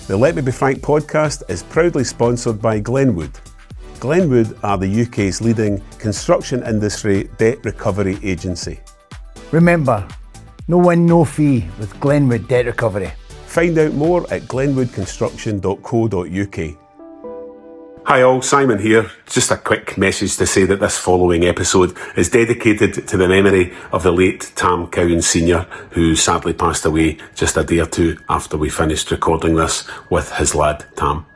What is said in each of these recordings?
The Let Me Be Frank podcast is proudly sponsored by Glenwood. Glenwood are the UK's leading construction industry debt recovery agency. Remember, no win, no fee with Glenwood Debt Recovery. Find out more at glenwoodconstruction.co.uk. Hi all, Simon here. Just a quick message to say that this following episode is dedicated to the memory of the late Tam Cowan Sr., who sadly passed away just a day or two after we finished recording this with his lad Tam.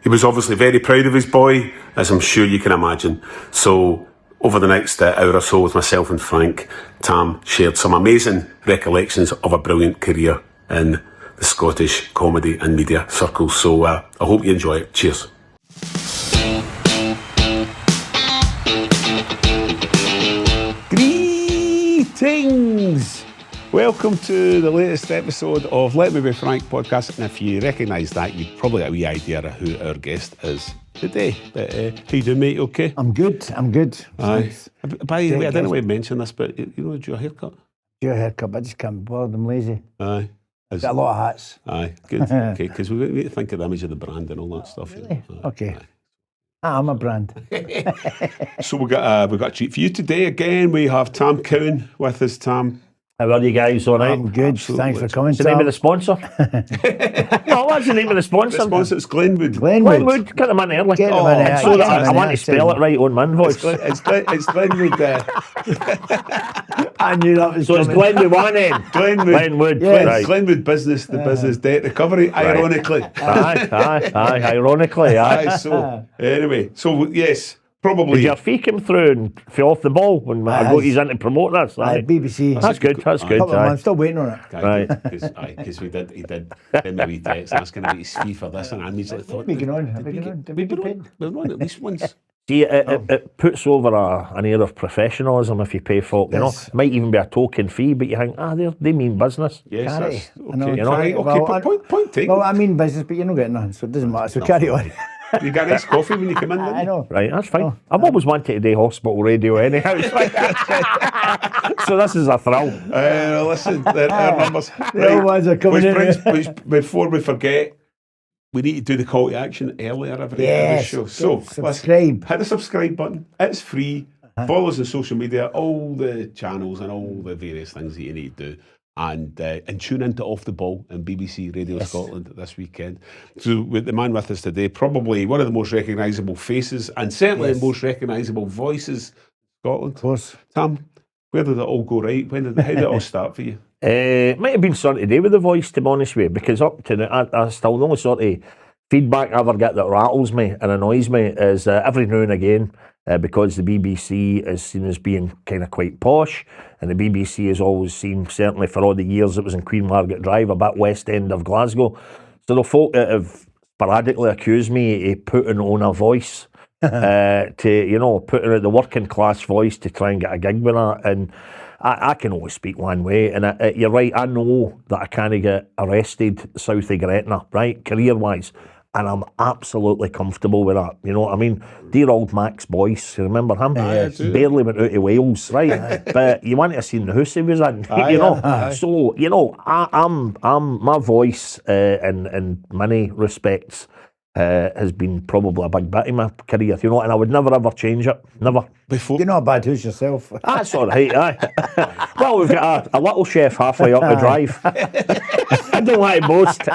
He was obviously very proud of his boy, as I'm sure you can imagine. So over the next hour or so with myself and Frank, Tam shared some amazing recollections of a brilliant career in the Scottish comedy and media circles. So I hope you enjoy it. Cheers. Greetings! Welcome to the latest episode of Let Me Be Frank podcast. And if you recognise that, you've probably got a wee idea of who our guest is today. But how you doing, mate? Okay? I'm good. Aye. By the way, I don't know why I mentioned this, but you know, do you have a haircut? Do a haircut, but I just can't be bothered. I'm lazy. Aye. Got a lot of hats. Aye, good. Okay, because we need to think of the image of the brand and all that stuff. Really? You know? Okay. Aye. I'm a brand. So we got a treat for you today. Again, we have Tam Cowan with us. Tam, how are you guys? All right? I'm good. Absolutely. Thanks for coming. What's the name of the sponsor? No, what's the name of the sponsor? the sponsor is Glenwood. Glenwood. Get them in early. Get them in early. So Get that them I in want early. to spell it right on my invoice. It's Glenwood. I knew that was So it's coming. Glenwood one end. Glenwood. Yes. Right. Glenwood business, the business debt recovery, ironically. Aye, ironically, aye. Aye, so, anyway, so yes, probably. Did your fee come through and fell off the ball when I got you in to promote this? Aye, BBC. That's good, that's good. Couple of Aye. months, still waiting on it. Right. Because he did send me a wee text asking about his fee for this, and I immediately thought, Have we gone on? Did we get paid? We've run at least once. See, it puts over an air of professionalism if you pay folk, you know. Yes. Might even be a token fee, but you think, they mean business. Yes, Carry. that's I know, okay. you know. Okay, Well, but point taken. Well, I mean business, but you're not getting none, so it doesn't matter. So carry on. You got nice coffee when you come in, didn't you? I know. Right, that's fine. I've always wanted to do hospital radio anyhow. So this is a thrill. Listen, our numbers. The old ones are coming in. Which, before we forget, we need to do the call to action earlier every show. So subscribe. Hit the subscribe button. It's free. Follow us on social media, all the channels and all the various things that you need to do. And tune into Off the Ball on BBC Radio Scotland this weekend. So with the man with us today, probably one of the most recognisable faces and certainly the most recognisable voices in Scotland. Of course. Tam, where did it all go right? How did it all start for you? Might have been something to do with the voice, to be honest with you, because up to now, I still, the only sort of feedback I ever get that rattles me and annoys me is every now and again, because the BBC is seen as being kind of quite posh, and the BBC has always seemed, certainly for all the years it was in Queen Margaret Drive, a bit west end of Glasgow. So the folk that have sporadically accused me of putting on a voice, putting out the working class voice to try and get a gig with that, and I can only speak one way, and you're right, I know that I can't get arrested south of Gretna, right, career-wise, and I'm absolutely comfortable with that, you know what I mean? Dear old Max Boyce, you remember him? Yes. Barely went out of Wales, right? But you want to see the house he was in, you know? So, you know, I'm my voice, in many respects, has been probably a big bit in my career, you know, and I would never ever change it, never. You're not a bad house yourself. That's all right, aye. Well, we've got a little chef halfway up the drive. I don't want to boast.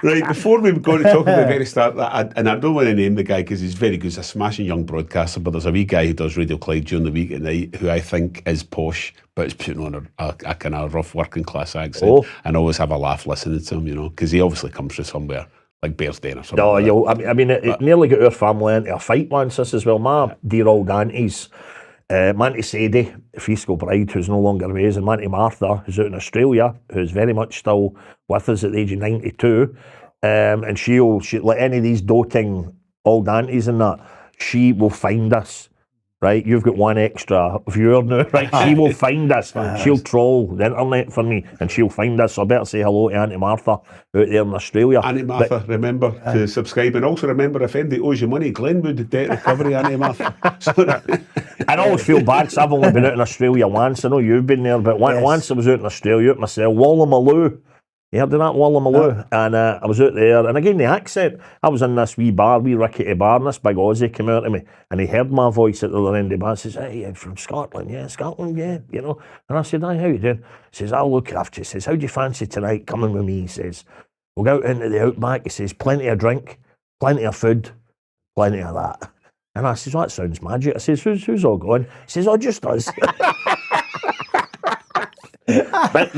Right, before we go to talk about the very start, and I don't want to name the guy because he's very good, he's a smashing young broadcaster, but there's a wee guy who does Radio Clyde during the week at night who I think is posh, but is putting on a kind of rough working class accent, and always have a laugh listening to him, you know, because he obviously comes from somewhere like Bearsden or something. No, like I mean, it nearly got our family into a fight once, this as well. My dear old aunties, Manty Sadie, Frisco Bride, who's no longer with us, and Manty Martha, who's out in Australia, who's very much still with us at the age of 92, and she like any of these doting old aunties and that, she will find us. Right, you've got one extra viewer now, right? She will find us. She'll troll the internet for me, and she'll find us. So I better say hello to Auntie Martha out there in Australia. Auntie Martha, remember to subscribe, and also remember if anybody owes you money, Glenwood Debt Recovery, Auntie Martha. I always feel bad because I've only been out in Australia once. I know you've been there, but once I was out in Australia myself, Wallamaloo. You heard of that, Wallamaloo? And I was out there, and again, the accent. I was in this wee bar, wee rickety bar, and this big Aussie came out to me, and he heard my voice at the other end of the bar. He says, "Hey, I'm from Scotland, yeah, Scotland, yeah, you know." And I said, "Aye, how you doing?" He says, "I'll look after you." He says, "How do you fancy tonight coming with me?" He says, "We'll go out into the outback." He says, "Plenty of drink, plenty of food, plenty of that." And I says, "Well, that sounds magic." I says, who's all going?" He says, "Oh, just us." But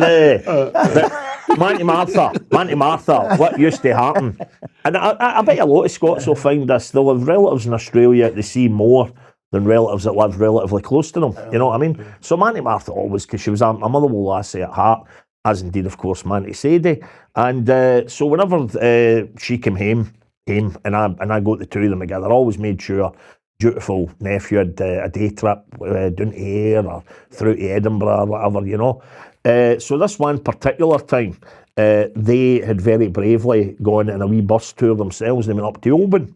Manty Martha, what used to happen? And I bet a lot of Scots will find this. They'll have relatives in Australia they see more than relatives that live relatively close to them. You know what I mean? So Manty Martha always, because she was a Motherwell lassie at heart, as indeed, of course, Manty Sadie. And so whenever she came home, and I got the two of them together, I always made sure dutiful nephew had a day trip down to Ayr or through to Edinburgh or whatever, you know. So this one particular time, they had very bravely gone on a wee bus tour themselves. They went up to Oban,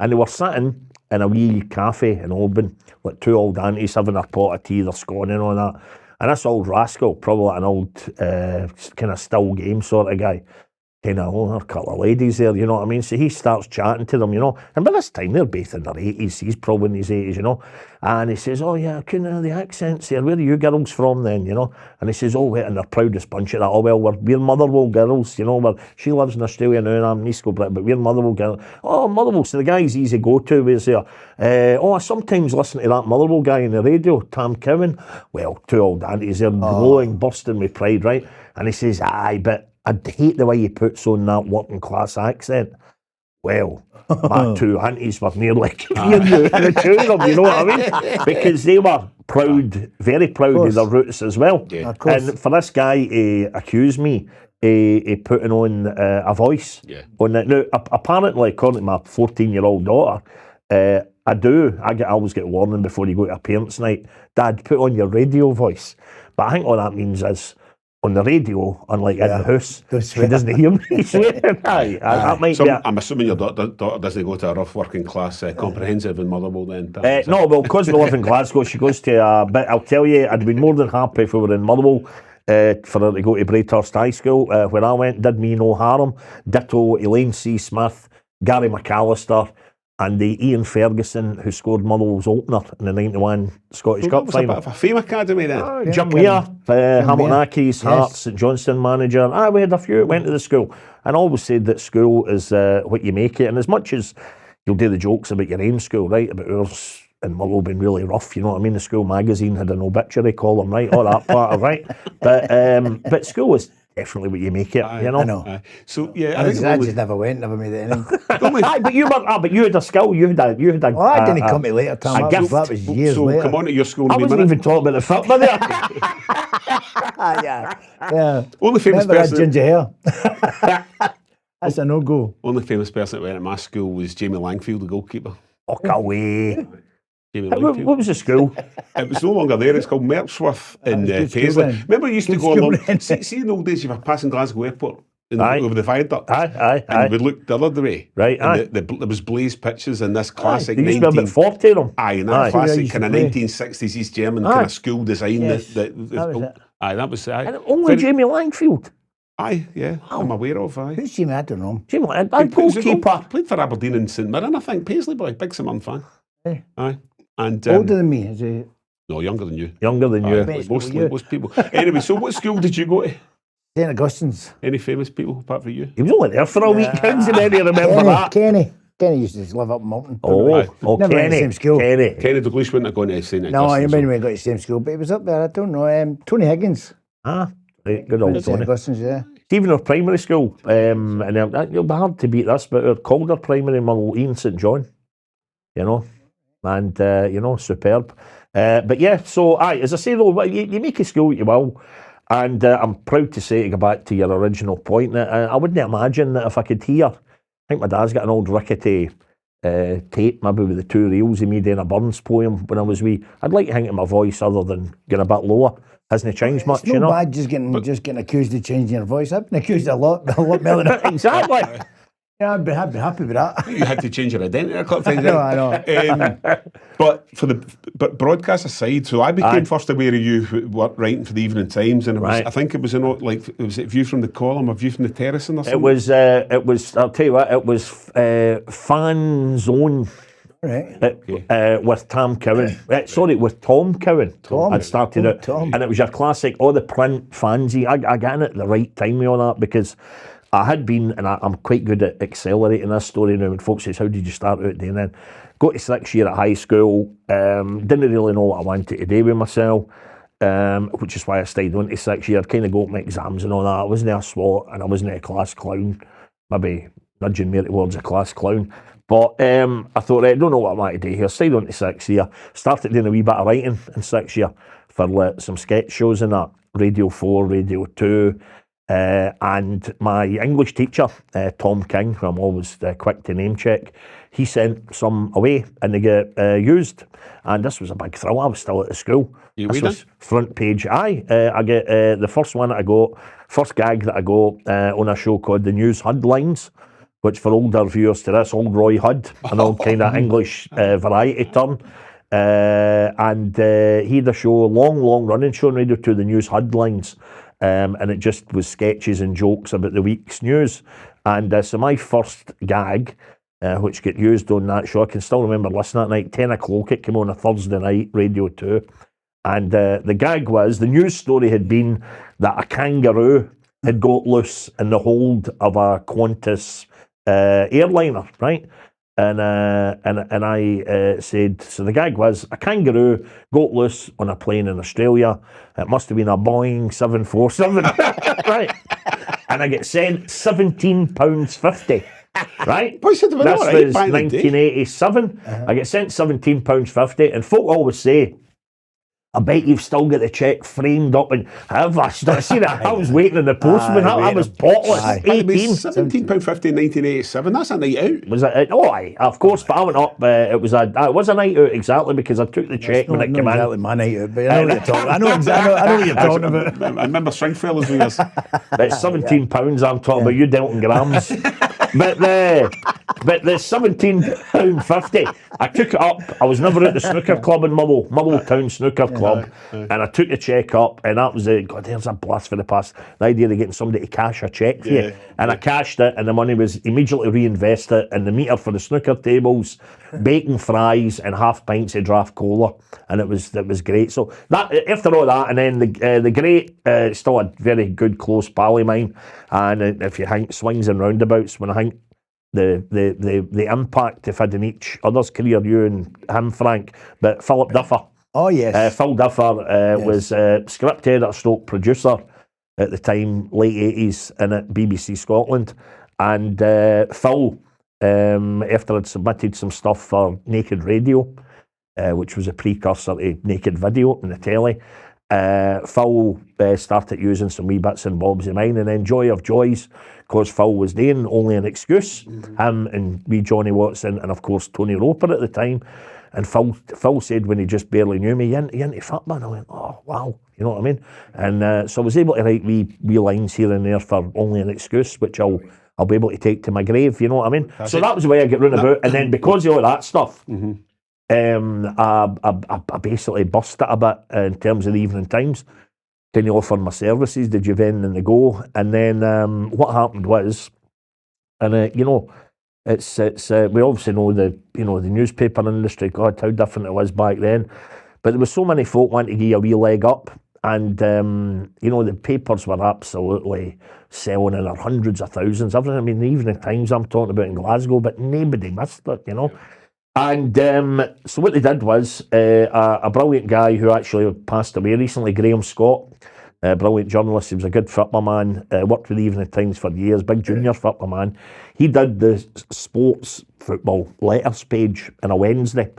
and they were sitting in a wee cafe in Oban, like two old aunties having their pot of tea, their scone and all that. And this old rascal, probably like an old kind of still game sort of guy, kind of, a couple of ladies there, you know what I mean? So he starts chatting to them, you know, and by this time they're both in their 80s, he's probably in his 80s, you know, and he says, "Oh yeah, I couldn't hear the accents here, where are you girls from then, you know?" And he says, "Oh wait, and they're proudest bunch of that, oh well, we're Motherwell girls, you know, she lives in Australia now and I'm in East Kilbride, but we're Motherwell girls." "Oh, Motherwell, so the guy's easy go-to, where's there?" "Oh, I sometimes listen to that Motherwell guy on the radio, Tam Cowan." Well, two old aunties, they're glowing, bursting with pride, right? And he says, "Aye, but I'd hate the way he puts on that working class accent." Well, my two aunties were nearly the two of them, you know what I mean? Because they were proud, very proud of their roots as well. Yeah. Of course. And for this guy to accuse me of putting on a voice on that. Now, apparently, according to my 14-year-old daughter, I always get warning before you go to a parents' night, "Dad, put on your radio voice." But I think all that means is, on the radio, unlike in the house, she doesn't hear me swearing. That might be I'm assuming your daughter doesn't go to a rough working class comprehensive in Motherwell then? No, well, because we live in Glasgow, she goes to but I'll tell you, I'd been more than happy if we were in Motherwell for her to go to Braithurst High School, where I went, did me no harm. Ditto Elaine C. Smith, Gary McAllister, and the Ian Ferguson, who scored Motherwell's opener in the 91 Scottish Cup final. That was a bit of a fame academy then. Jim Weir, Hamilton Accies, Hearts, St Johnstone manager. We had a few that went to the school. And I always said that school is what you make it. And as much as you'll do the jokes about your aim school, right, about ours in Motherwell being really rough, you know what I mean? The school magazine had an obituary column, right, all that part of right. But school is definitely what you make it, you know. I know. So yeah, I just never went, never made it in. But you had a skill. You had a. Well, I didn't come to later time. That was years later. Come on to your school. I wasn't even talking about the football there. Yeah. Only famous Remember person. that ginger hair? That's a no-go. Only famous person that went at my school was Jamie Langfield, the goalkeeper. Fuck away. What was the school? It was no longer there. It's called Merchworth in Paisley. Remember, you used to go along. See, in the old days, you were passing Glasgow Airport over the viaduct. And we'd look the other way. Right, and there was blazed pitches in this classic. There used to be about 40 of them. In that classic kind of 1960s East German kind of school design. Yes, that was it. And only Jamie Langfield. Yeah, I'm aware of. Who's Jimmy? I don't know. Jamie Langfield, goalkeeper. Played for Aberdeen and St Mirren, I think. Paisley boy, big St fan. And older than me, is he? No, younger than you. Younger than you. Most people. Anyway, so what school did you go to? St Augustine's. Any famous people apart from you? He was only there for a week. How does anybody remember that? Kenny used to live up in Milton. Oh, never went to the same school. Kenny Dalglish wouldn't have gone to St Augustine's. No, I mean we got to the same school, but he was up there. I don't know. Tony Higgins. Right, good old St Tony. Augustine's, yeah. Even our primary school, and it'll be hard to beat this, but our Calder primary, Motherwell, Ian St John, you know, and superb. But yeah, so as I say though, you make a school what you will, and I'm proud to say, to go back to your original point, that I wouldn't imagine that if I could hear, I think my dad's got an old rickety tape, maybe with the two reels of me doing a Burns poem when I was wee. I'd like to think of my voice other than getting a bit lower. Hasn't changed much, it's you know. Bad just getting accused of changing your voice. I've been accused a lot more than Exactly. Yeah, I'd be happy with that. You had to change your identity a couple of times. I know. But broadcast aside, so I became first aware of you writing for the Evening Times, and I think it was was it View from the Column or View from the Terracing or something? It was. I'll tell you what. It was Fan Zone. Right. With Tam Cowan. With Tom Cowan. I'd started it, and it was your classic. All the print fanzine. I got in at the right time with all that because I had been, and I'm quite good at accelerating this story now. When folks says, "How did you start out doing then?" Go to 6th year at high school. Didn't really know what I wanted to do with myself, which is why I stayed on to 6th year. Kind of got my exams and all that. I wasn't a SWAT, and I wasn't a class clown. Maybe nudging me towards a class clown. But I thought, I don't know what I want to do here. Stayed on to 6th year. Started doing a wee bit of writing in 6th year for some sketch shows and that. Radio 4, Radio 2. And my English teacher, Tom King, who I'm always quick to name check, he sent some away and they get used. And this was a big thrill. I was still at the school. This was front page. I get the first one that I got, first gag that I got on a show called The News Headlines, which for older viewers to this, old Roy Hudd, an old kind of English variety term. And he had a show, long running show on Radio 2, The News Headlines. And it just was sketches and jokes about the week's news. And so my first gag, which got used on that show, I can still remember listening at night, 10 o'clock, it came on a Thursday night, Radio 2. And the gag was, the news story had been that a kangaroo had got loose in the hold of a Qantas airliner, right? And I said, so the gag was, a kangaroo got loose on a plane in Australia. It must have been a Boeing 747, right? And I get sent £17.50, right? This was 1987. I get sent £17.50, and folk always say, I bet you've still got the cheque framed up and have I seen it? I was waiting in the post when I was potless. 18. £17.50 in 1987. That's a night out. Was it? Oh, aye, of course. But I went up. It was a night out exactly because I took the cheque when it came in. Exactly my night out, but I know what you're talking. I know what you're talking about. I remember Stringfellas with us. It's £17. I'm talking about. You dealt in grams. But the £17.50, I took it up. I was never at the snooker club in Motherwell Town Snooker Club, and I took the cheque up, and that was it. God, there's a blast for the past. The idea of getting somebody to cash a cheque for you, and I cashed it, and the money was immediately reinvested in the meter for the snooker tables, bacon fries, and half pints of draft cola, and it was great. So that after all that, and then the great, still a very good close pal of mine, and if you think swings and roundabouts, when I think the impact they've had in each other's career, you and him, Frank, but Philip Duffer. Oh, yes. Phil Duffer was script editor stroke producer at the time, late 80s, and at BBC Scotland. And Phil, after I'd submitted some stuff for Naked Radio, which was a precursor to Naked Video in the telly, Phil started using some wee bits and bobs of mine, and then Joy of Joys, because Phil was doing Only an Excuse, him and wee Johnny Watson, and of course Tony Roper at the time. And Phil said when he just barely knew me, you into football? And I went, oh, wow, you know what I mean? And so I was able to write wee lines here and there for Only an Excuse, which I'll be able to take to my grave, you know what I mean? So that was the way I get round about. And then because of all that stuff, I basically bust it a bit in terms of the Evening Times. Didn't offer my services, the Juven and the Go. And then what happened was, and it's we obviously know the newspaper industry. God, how different it was back then. But there was so many folk wanting to give you a wee leg up, and the papers were absolutely selling in their hundreds of thousands. Everything. I mean, the Evening Times I'm talking about in Glasgow, but nobody missed it, And so what they did was a brilliant guy who actually passed away recently, Graham Scott, a brilliant journalist. He was a good football man, worked with the Evening Times for years, big junior football man. He did the sports football letters page on a Wednesday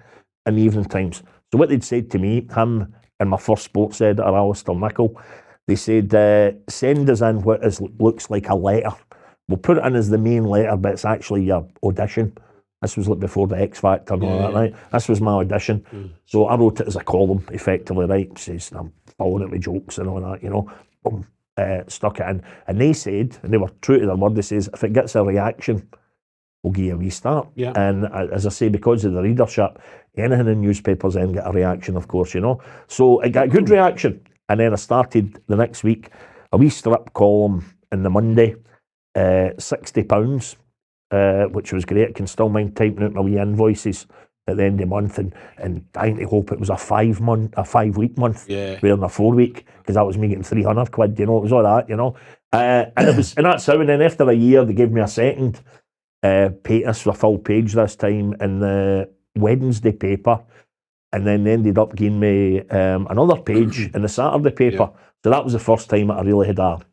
in the Evening Times. So what they'd said to me, him and my first sports editor, Alistair Nichol, they said, send us in what looks like a letter. We'll put it in as the main letter, but it's actually your audition. This was like before the X Factor and all that, right? This was my audition. So I wrote it as a column, effectively, right? Says I'm following it with jokes and all that, Boom, stuck it in. And they said, and they were true to their word, they says, if it gets a reaction, we'll give you a restart. Yeah. And as I say, because of the readership, anything in newspapers then get a reaction, of course, you know. So it got a good reaction. And then I started the next week a wee strip column in the Monday, £60, which was great. I can still mind typing out my wee invoices at the end of the month and dying to hope it was a 5-week month rather than a 4-week, because that was me getting 300 quid, you know, it was all that, you know. And that's how. And then after a year, they gave me a second page, a full page this time in the Wednesday paper, and then they ended up giving me another page in the Saturday paper. So that was the first time that I really had an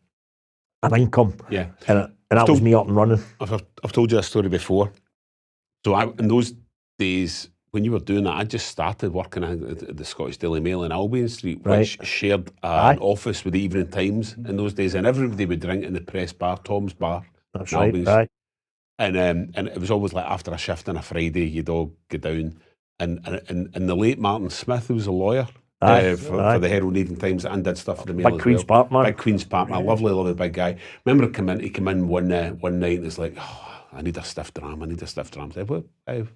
income. Yeah. And that was me up and running. I've told you a story before. So in those days, when you were doing that, I just started working at the Scottish Daily Mail in Albion Street, which shared an office with the Evening Times in those days, and everybody would drink in the press bar, Tom's Bar. That's right. And it was always like after a shift on a Friday, you'd all go down, and the late Martin Smith, who was a lawyer for the Herald Evening Times, and did stuff for the Mail Big Queen's Park man. Big Queen's Park man, lovely big guy. Remember he came in one night and it's like, I need a stiff dram. I said,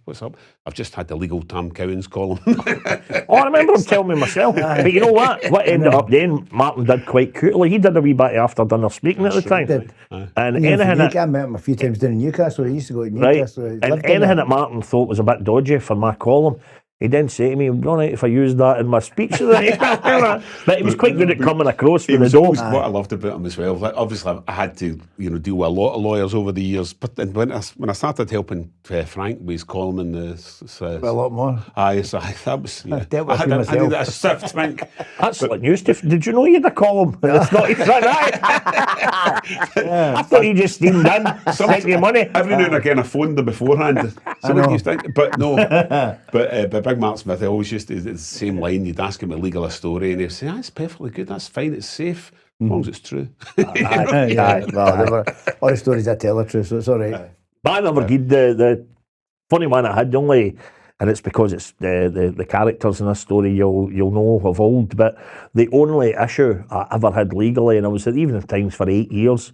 what's up? I've just had the legal Tam Cowan's column. I remember him telling me myself. But you know what? What ended up then, Martin did quite cutely. He did a wee bit after dinner speaking at the time. Did. And I anything met him a few times down in Newcastle. He used to go to Newcastle. And anything that Martin thought was a bit dodgy for my column, he didn't say to me, "I'm all right if I use that in my speech." But he was quite good at coming across with the dough. What I loved about him as well, like, obviously I had to deal with a lot of lawyers over the years, but then when I started helping Frank with his column in the... a lot more. So that was... I've dealt with I myself. needed a stiff drink. That's like news to... Did you know you had a column? It's not right. I thought you just steamed in, sent you money. Every now and again I phoned them beforehand. So what do you think? But no. But Big Mark Smith, I always used to, the same line, you'd ask him to legal a story and he'd say, that's perfectly good, that's fine, it's safe, as long as it's true. Well, all the stories I tell are true, so it's all right. But I never did the funny one I had only, and it's because it's the characters in this story you'll know of old, but the only issue I ever had legally, and I was at the Evening Times for 8 years,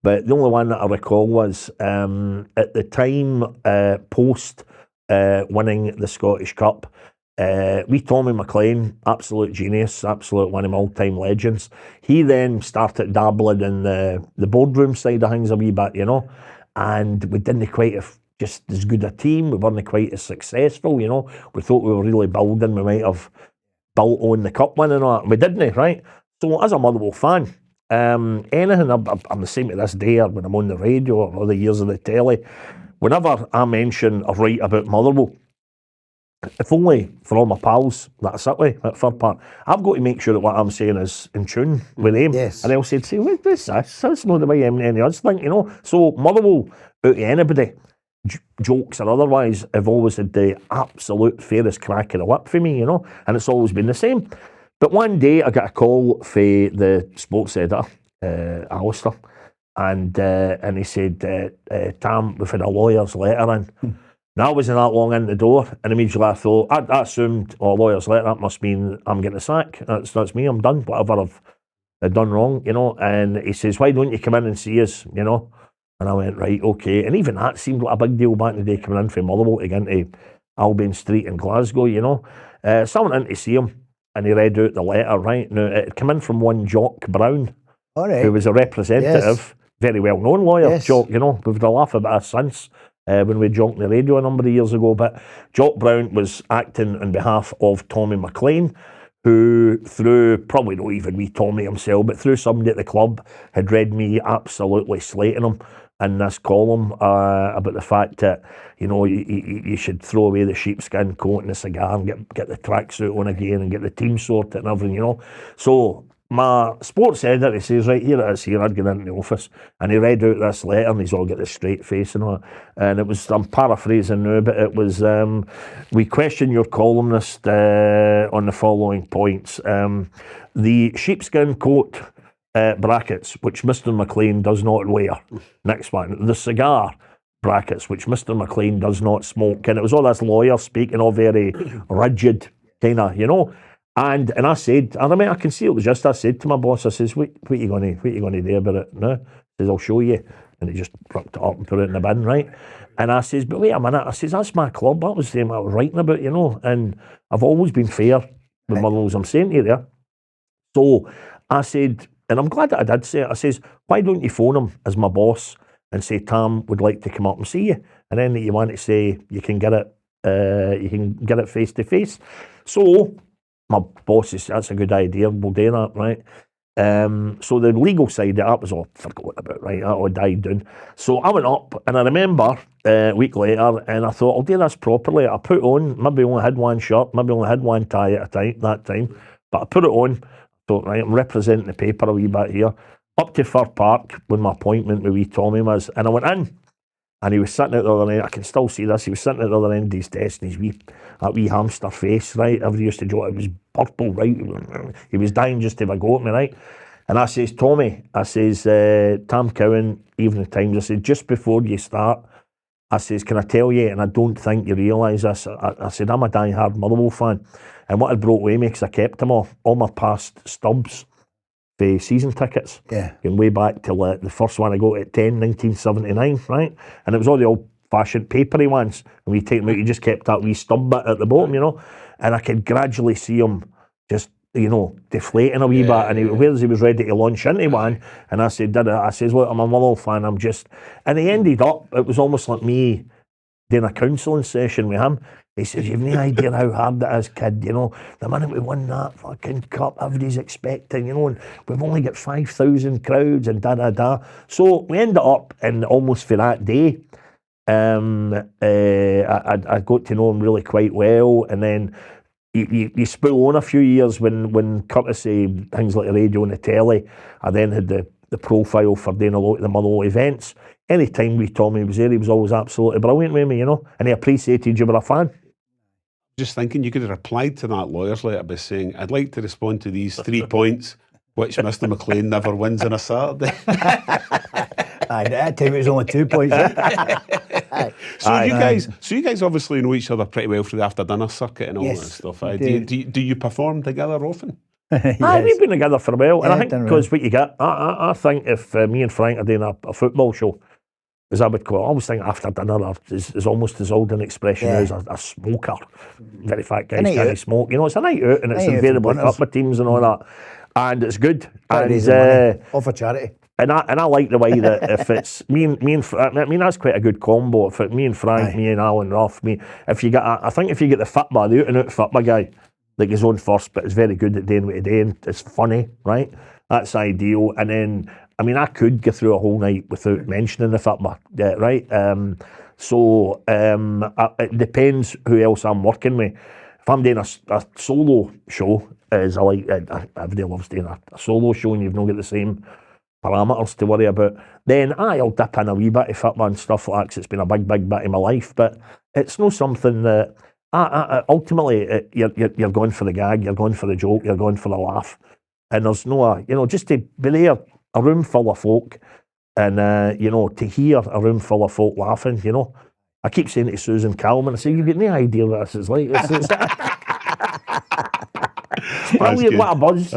but the only one that I recall was at the time post winning the Scottish Cup, Tommy McLean, absolute genius, absolute one of my all-time legends. He then started dabbling in the boardroom side of things a wee bit, you know, and we didn't quite have just as good a team. We weren't quite as successful, you know. We thought we were really building. We might have built on the cup win and all that, and we didn't, right? So as a Motherwell fan, anything, I'm the same to this day, when I'm on the radio or the years of the telly, whenever I mention or write about Motherwell, if only for all my pals that I sit with at Fir Park, I've got to make sure that what I'm saying is in tune with them. Yes. And they'll say, what's this? That's not the way any others think, you know. So Motherwell, out of anybody, jokes or otherwise, have always had the absolute fairest crack of the whip for me, you know, and it's always been the same. But one day I got a call for the sports editor, Alistair, and he said, Tam, we've had a lawyer's letter in. Now I wasn't that long in the door, and immediately I thought, I assumed, a lawyer's letter, that must mean I'm getting a sack. That's me, I'm done, whatever I've done wrong, you know. And he says, why don't you come in and see us, you know? And I went, right, okay. And even that seemed like a big deal back in the day, coming in from Motherwell to get into Albion Street in Glasgow, you know. So I went in to see him, and he read out the letter, right? Now, it had come in from one Jock Brown, who was a representative, very well-known lawyer, Jock, you know. We've had a laugh about this since, when we jocked on the radio a number of years ago. But Jock Brown was acting on behalf of Tommy McLean, who, through, probably not even wee Tommy himself, but through somebody at the club, had read me absolutely slating him in this column about the fact that, you know, you should throw away the sheepskin coat and the cigar and get the tracksuit on again and get the team sorted and everything, you know. So my sports editor, he says, right, here it is, here, I'd get into the office, and he read out this letter, and he's all got this straight face and all that, and it was, I'm paraphrasing now, but it was, we question your columnist on the following points. The sheepskin coat, brackets, which Mr. McLean does not wear. Next one, the cigar, brackets, which Mr. McLean does not smoke. And it was all this lawyer speaking, all very rigid, kind of, you know. And I said, I mean, I can see it was just, I said to my boss, I says, what are you going to do about it? No? He says, I'll show you. And he just ripped it up and put it in the bin, right? And I says, but wait a minute, I says, that's my club, that was the thing I was writing about, you know, and I've always been fair with Motherwell, as I'm saying to you there. So I said, and I'm glad that I did say it, I says, why don't you phone him as my boss and say, Tam would like to come up and see you? And then you want to say, you can get it face to face. So my boss says, that's a good idea, we'll do that, right? So the legal side of that was all forgotten about, right? That all died down. So I went up, and I remember a week later, and I thought, I'll do this properly. I put on, maybe only had one shirt, maybe only had one tie at a time, that time, but I put it on. Thought, right, I'm representing the paper a wee bit here. Up to Fir Park when my appointment with wee Tommy was, and I went in, and he was sitting at the other end. I can still see this. He was sitting at the other end of his desk, and that wee hamster face, right? Everybody used to joke, it was purple, right? He was dying just to have a go at me, right? And I says, Tommy, I says, Tam Cowan, Evening Times, I said, just before you start, I says, can I tell you, and I don't think you realise this, I said, I'm a die-hard Motherwell fan. And what had brought away me, because I kept them all my past stubs, the season tickets, going way back till the first one I got at 1979, right? And it was all the old-fashioned papery ones. And we take them out, you just kept that wee stub bit at the bottom, you know? And I could gradually see him just, you know, deflating a wee bit. And whereas he was ready to launch into one, and I said, I says, look, I'm a Motherwell fan, I'm just... And he ended up, it was almost like me doing a counselling session with him. He says, you've no idea how hard it is, kid, you know. The minute we won that fucking cup, everybody's expecting, you know, and we've only got 5,000 crowds and da-da-da. So we ended up, and almost for that day, I got to know him really quite well, and then you spool on a few years when courtesy things like the radio and the telly, I then had the profile for doing a lot of the Motherwell events. Any time we Tommy was there, he was always absolutely brilliant with me, you know, and he appreciated you were a fan. Just thinking you could have replied to that lawyer's letter by saying, I'd like to respond to these 3 points, which Mr. McLean never wins on a Saturday. Aye, at that time it was only 2 points. So you guys obviously know each other pretty well through the after dinner circuit and all that stuff. Do you perform together often? Aye, we've been together for a while, and I think because what you get, I think if me and Frank are doing a football show, as I would call it, I always think after dinner is almost as old an expression as a smoker. Very fat guys can't smoke. You know, it's a night out, and it's invariably a couple of teams and all that, and it's good. And all for charity. And I like the way that if it's me and I mean that's quite a good combo. If it, me and Frank, me and Alan Ruff, if you get, I think if you get the football, the out and out football guy, like his own first, but is very good at doing what he doing. It's funny, right? That's ideal. And then, I mean, I could go through a whole night without mentioning the football, right? So it depends who else I'm working with. If I'm doing a solo show, as I like, everybody loves doing a solo show, and you've not got the same parameters to worry about, then I'll dip in a wee bit of football and stuff like that, because it's been a big bit of my life. But it's not something that ultimately you're going for the gag, you're going for the joke, you're going for the laugh, and there's no just to be there, a room full of folk, and to hear a room full of folk laughing. You know, I keep saying to Susan Calman, I say, you've got no idea what this is like. It's brilliant, what a buzz.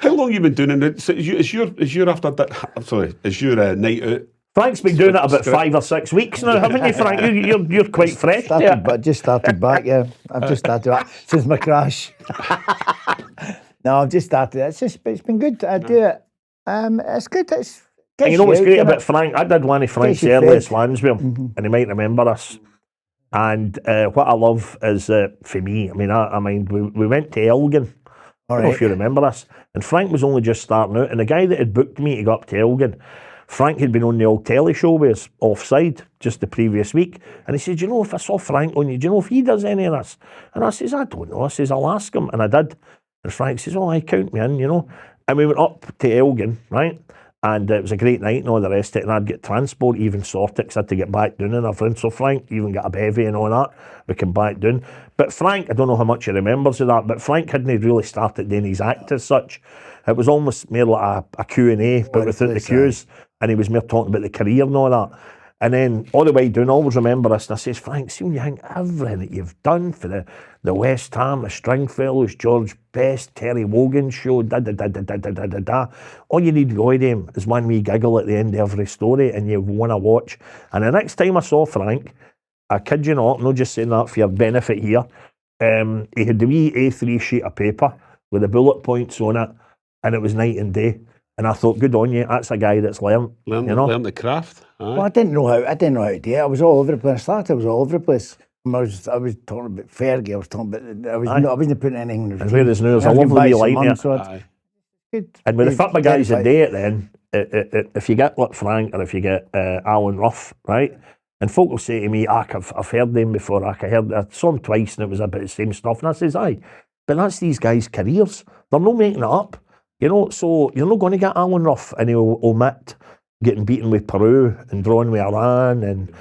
How long have you been doing it? So is your night out? Frank's been doing it about 5 or 6 weeks now, haven't you, Frank? You're quite fresh. Just started back, I've just started back since my crash. No, I've just started. It's been good. I do it. It's good. And you know what's great about Frank? I did one of Frank's earliest ones with him, and he might remember us. And what I love is, for me, I mean, we went to Elgin. I don't know if you remember this. And Frank was only just starting out, and the guy that had booked me to go up to Elgin, Frank had been on the old telly show with us, Offside, just the previous week. And he said, you know, if I saw Frank on you, do you know if he does any of this? And I says, I don't know. I says, I'll ask him. And I did. And Frank says, I count me in, you know. And we went up to Elgin, right? And it was a great night and all the rest of it. And I'd get transport even sorted, because I had to get back down and everything. So Frank even got a bevy and all that. We came back down. But Frank, I don't know how much he remembers of that, but Frank hadn't really started doing his act as such. It was almost more like a Q&A, but without the Q's. And he was more talking about the career and all that. And then all the way down, I always remember this, and I says, Frank, see when you think everything that you've done for the West Ham, the Stringfellows, George Best, Terry Wogan's show, all you need to go to him is one wee giggle at the end of every story, and you want to watch. And the next time I saw Frank, I kid you not, I'm not just saying that for your benefit here, he had the wee A3 sheet of paper with the bullet points on it, and it was night and day. And I thought, good on you, that's a guy that's learned Learn the craft. Aye. Well, I didn't know how to do it. I was all over the place. I was all over the place. I was talking about Fergie. I was talking about. I wasn't putting anything. And where there's now, there's a lovely wee line here. Aye. Good. And with the football guys that do it, then if you get like Frank or if you get Alan Ruff, right? And folk will say to me, I've heard them before. I saw them twice, and it was about the same stuff. And I says, aye, but that's these guys' careers. They're not making it up. You know, so you're not going to get Alan Ruff and he'll omit getting beaten with Peru and drawing with Iran and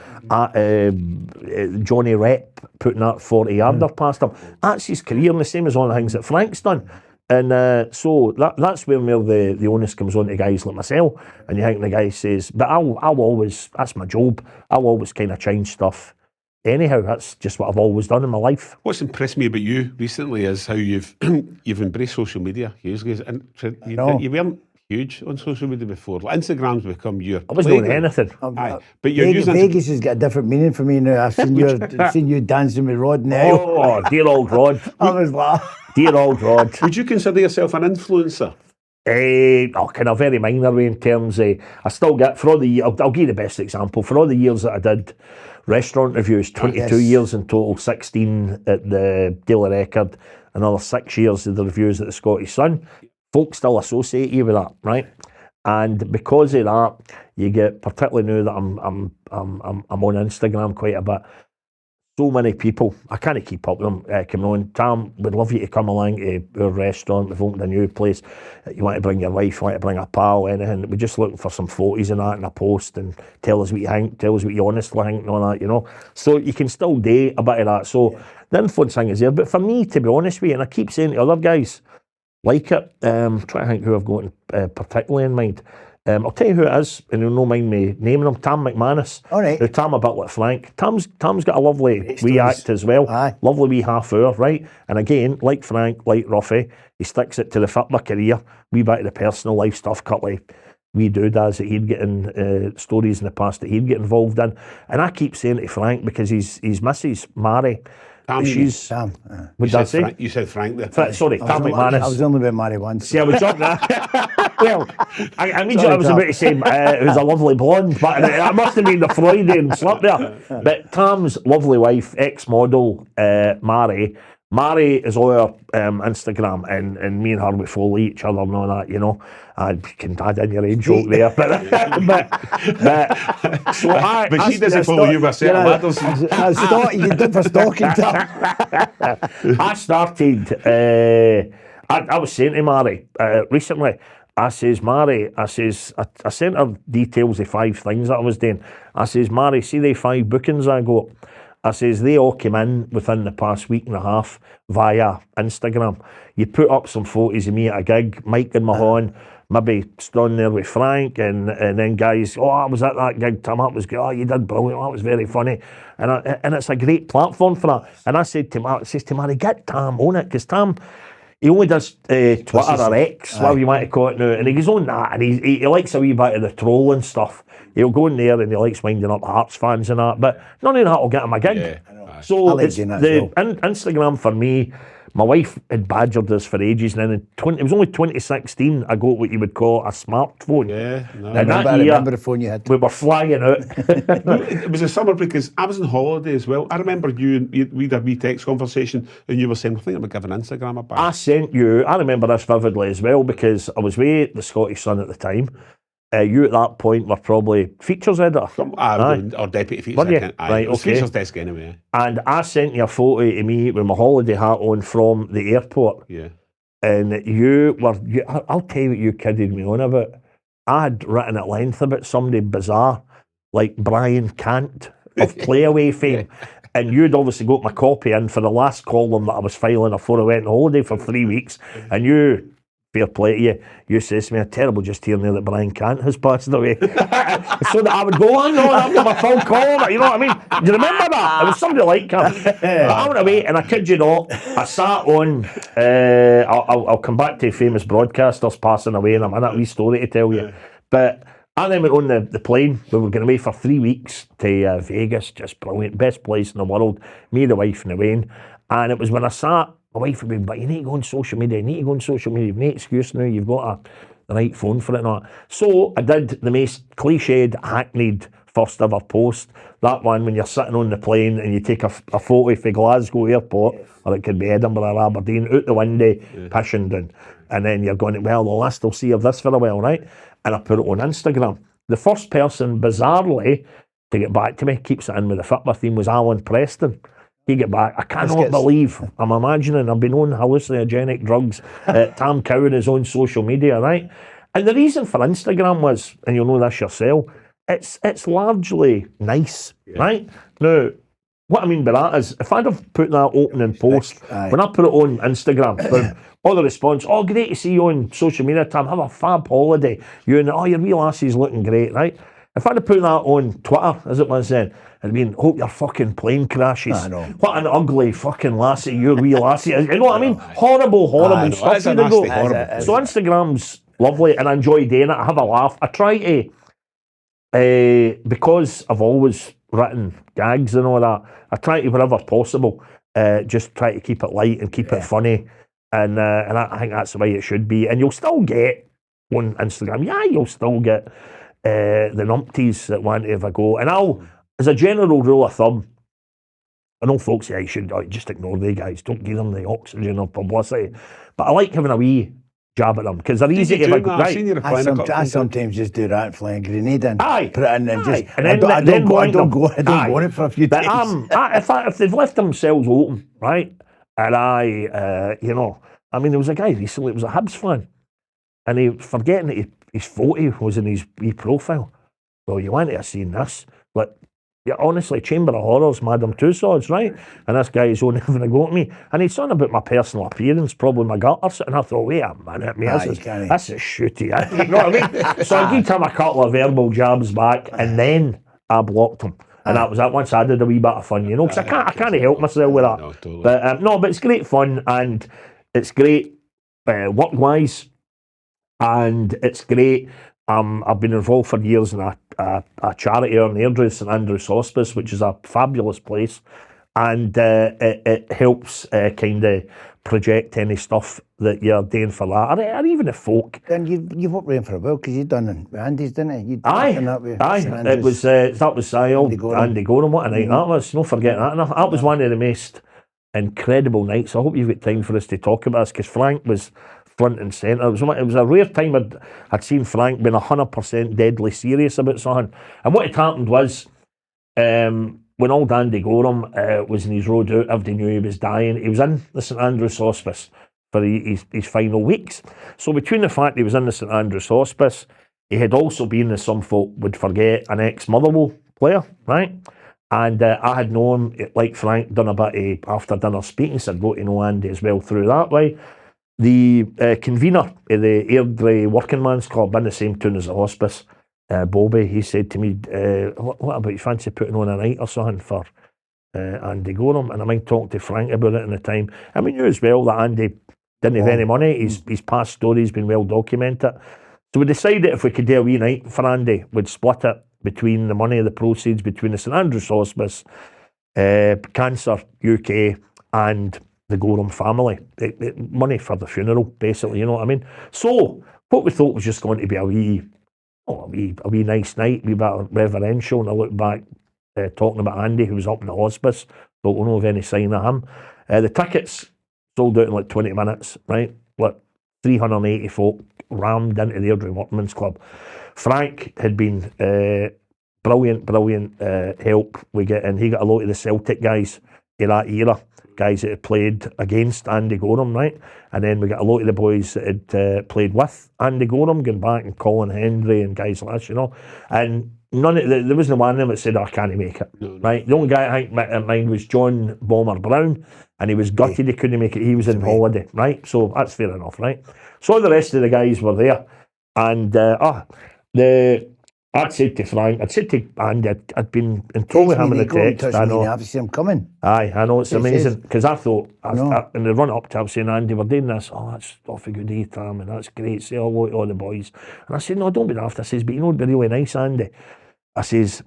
Johnny Rep putting that 40-yarder past him. That's his career, and the same as all the things that Frank's done. And so that's where the onus comes on to guys like myself. And you think the guy says, but I'll always, that's my job, I'll always kind of change stuff. Anyhow, that's just what I've always done in my life. What's impressed me about you recently is how you've embraced social media hugely. And you weren't huge on social media before. Like Instagram's become your. I wasn't doing anything. Aye, but you're Vegas has got a different meaning for me now. I've seen you dancing with Rod now. Oh, dear old Rod. I was like, dear old Rod. Would you consider yourself an influencer? Kind of very minor way in terms of, I still get, for all the, I'll give you the best example, for all the years that I did restaurant reviews, 22 years in total, 16 at the Daily Record, another 6 years of the reviews at the Scottish Sun, folks still associate you with that, right? And because of that, you get, particularly now that I'm on Instagram quite a bit, so many people, I can't keep up with them coming on. Tam, we'd love you to come along to our restaurant. We've opened a new place. You want to bring your wife, you want to bring a pal, anything. We're just looking for some photos and that in a post and tell us what you think, tell us what you honestly think and all that, you know. So you can still do a bit of that. So the influence thing is there. But for me, to be honest with you, and I keep saying to other guys, like it, trying to think who I've got particularly in mind. I'll tell you who it is, and you'll not mind me naming him. Tam McManus. all right. Now, Tam a bit like Frank. Tam's got a lovely wee act as well. Aye. Lovely wee half hour, right? And again, like Frank, like Ruffy, he sticks it to the football career, wee bit of the personal life stuff, couple of wee doodads that he'd get in, stories in the past that he'd get involved in. And I keep saying to Frank, because his missus, Mary, she's... Tam. What did I say? You said Frank there. Sorry, Tam McManus. I was only with Mary once. See, I was up there. Well, I mean, I was about to say who's a lovely blonde, but it must have been the Freudian slip there. But Tam's lovely wife, ex-model, Mary. Mary is on our Instagram, and me and her, we follow each other and all that, you know. You can add in your own joke there. But she doesn't follow you by certain ladders. You did it for stalking, Tam. I started, I was saying to Mary recently, I says, Mary, I sent her details of 5 things that I was doing. I says, Mary, see the 5 bookings I got? I says, they all came in within the past week and a half via Instagram. You put up some photos of me at a gig, Mike and Mahon, maybe stood there with Frank, and then guys, I was at that gig, Tim, that was good, you did brilliant, that was very funny. And it's a great platform for that. And I said to Mary, get Tam on it, because Tam, he only does Twitter or X, whatever you want to call it now, and he goes on that, and he likes a wee bit of the troll and stuff. He'll go in there and he likes winding up Hearts fans and that, but none of that will get him a gig. Yeah, so it's Instagram for me. My wife had badgered us for ages, and then it was only 2016 I got what you would call a smartphone. Yeah, no. I remember the phone you had. We were flying out. It was a summer because I was on holiday as well. I remember we had a wee text conversation, and you were saying, I think I'm giving Instagram a bash. I remember this vividly as well, because I was with the Scottish Sun at the time. You at that point were probably features editor. Or deputy features. Were you? Right, okay. Features desk anyway. And I sent you a photo to me with my holiday hat on from the airport. Yeah. And I'll tell you what you kidded me on about. I had written at length about somebody bizarre, like Brian Cant of Playaway fame. And you'd obviously got my copy in for the last column that I was filing before I went on holiday for 3 weeks. And you fair play to you. You says to me, terrible just hearing there that Brian Cant has passed away. So that I would go on, after my phone call, you know what I mean? Do you remember that? It was somebody like him. But I went away, and I kid you not, I sat on, I'll come back to famous broadcasters passing away in a minute, a wee story to tell you. But I then went on the plane. We were going away for 3 weeks to Vegas, just brilliant, best place in the world. Me, the wife, and the Wayne. And it was when I sat, my wife would be, but you need to go on social media, you've no excuse now, you've got the right phone for it and all that. So I did the most cliched, hackneyed first ever post. That one when you're sitting on the plane and you take a photo for Glasgow airport, or it could be Edinburgh or Aberdeen, out the window, pishing down. And then you're going, well, the last will see of this for a while, right? And I put it on Instagram. The first person, bizarrely, to get back to me, keeps it in with the football theme, was Alan Preston. He get back. I cannot believe, I'm imagining, I've been on hallucinogenic drugs. Tam Cowan is on social media, right? And the reason for Instagram was, and you'll know this yourself, it's largely nice, right? Now, what I mean by that is, if I'd have put that opening post, when I put it on Instagram, all the response, oh, great to see you on social media, Tam, have a fab holiday. You and, oh, your wee lassie's looking great, right? If I'd have put that on Twitter, as it was then, I'd mean, hope your fucking plane crashes. What an ugly fucking lassie, your wee lassie. You know what I mean? Horrible stuff. So Instagram's lovely, and I enjoy doing it. I have a laugh. I try to, because I've always written gags and all that, I try to, wherever possible, just try to keep it light and keep it funny. And I think that's the way it should be. And you'll still get on Instagram, you'll still get the numpties that want to have a go. And I'll, as a general rule of thumb, I know folks say I should just ignore the guys, don't give them the oxygen of publicity. But I like having a wee jab at them because they're easy to have a I sometimes just do that and fly a grenade in. Put it in and just. And then I don't go on it for a few days. If they've left themselves open, right? And I mean, there was a guy recently, it was a Hibs fan, and he forgetting that his photo was in his wee profile. Well, you want to have seen this, but yeah, honestly, Chamber of Horrors, Madame Tussauds, right? And this guy's only having a go at me, and he's something about my personal appearance, probably my gutters, and I thought, wait a minute, this is shooty, you know what I mean? So I gave him a couple of verbal jabs back, and then I blocked him. And that was that. Once I did a wee bit of fun, because I can't help myself with that. No, totally. But it's great fun, and it's great work-wise, and it's great. I've been involved for years in a charity on Airdrie, St Andrew's Hospice, which is a fabulous place, and it helps kind of project any stuff that you're doing for that, or even the folk. And you've worked with him for a while because you've done it with Andy's, didn't you? Aye. It was Andy Goram. What a night that was! No forgetting that. And that was one of the most incredible nights. I hope you've got time for us to talk about this because Frank was front and centre. It was a rare time I'd seen Frank being 100% deadly serious about something. And what had happened was, when old Andy Goram was in his road out, everybody knew he was dying. He was in the St Andrew's Hospice for his final weeks. So between the fact he was in the St Andrew's Hospice, he had also been, as some folk would forget, an ex-Motherwell player, right? And I had known, like Frank, done a bit of after-dinner speaking, so I'd got to know Andy as well through that way. The convener of the Airdrie Working Man's Club in the same town as the hospice, Bobby, he said to me, what about you fancy putting on a night or something for Andy Goram? And I might talk to Frank about it in the time. And we knew as well that Andy didn't have any money. His past story's been well documented. So we decided if we could do a wee night for Andy, we'd split it between the money, the proceeds between the St Andrew's Hospice, Cancer UK, and the Goram family. Money for the funeral, basically, you know what I mean? So what we thought was just going to be a wee nice night, a wee bit reverential, and I look back talking about Andy, who was up in the hospice. Don't know of any sign of him. The tickets sold out in like 20 minutes, right? Like 380 folk rammed into the Airdrie Workmen's Club. Frank had been brilliant help we get, and he got a lot of the Celtic guys in that era, guys that had played against Andy Goram, right? And then we got a lot of the boys that had played with Andy Goram, going back, and Colin Hendry and guys like that, you know. And there wasn't one of them that said, I can't make it. Right? The only guy I think in mind was John Bomber Brown, and he was gutted he couldn't make it. He was in holiday, right? So that's fair enough, right? So the rest of the guys were there, and I'd said to Frank, I'd said to Andy, I'd been in talk with him in the text. I know. Obviously, I'm coming. Aye, I know, it's amazing. Because I thought, in the run up to, I was saying, Andy, we're doing this. Oh, that's off a good day, Tam, and that's great. Say hello to all the boys. And I said, no, don't be daft. I says, but you know, it'd be really nice, Andy. I says,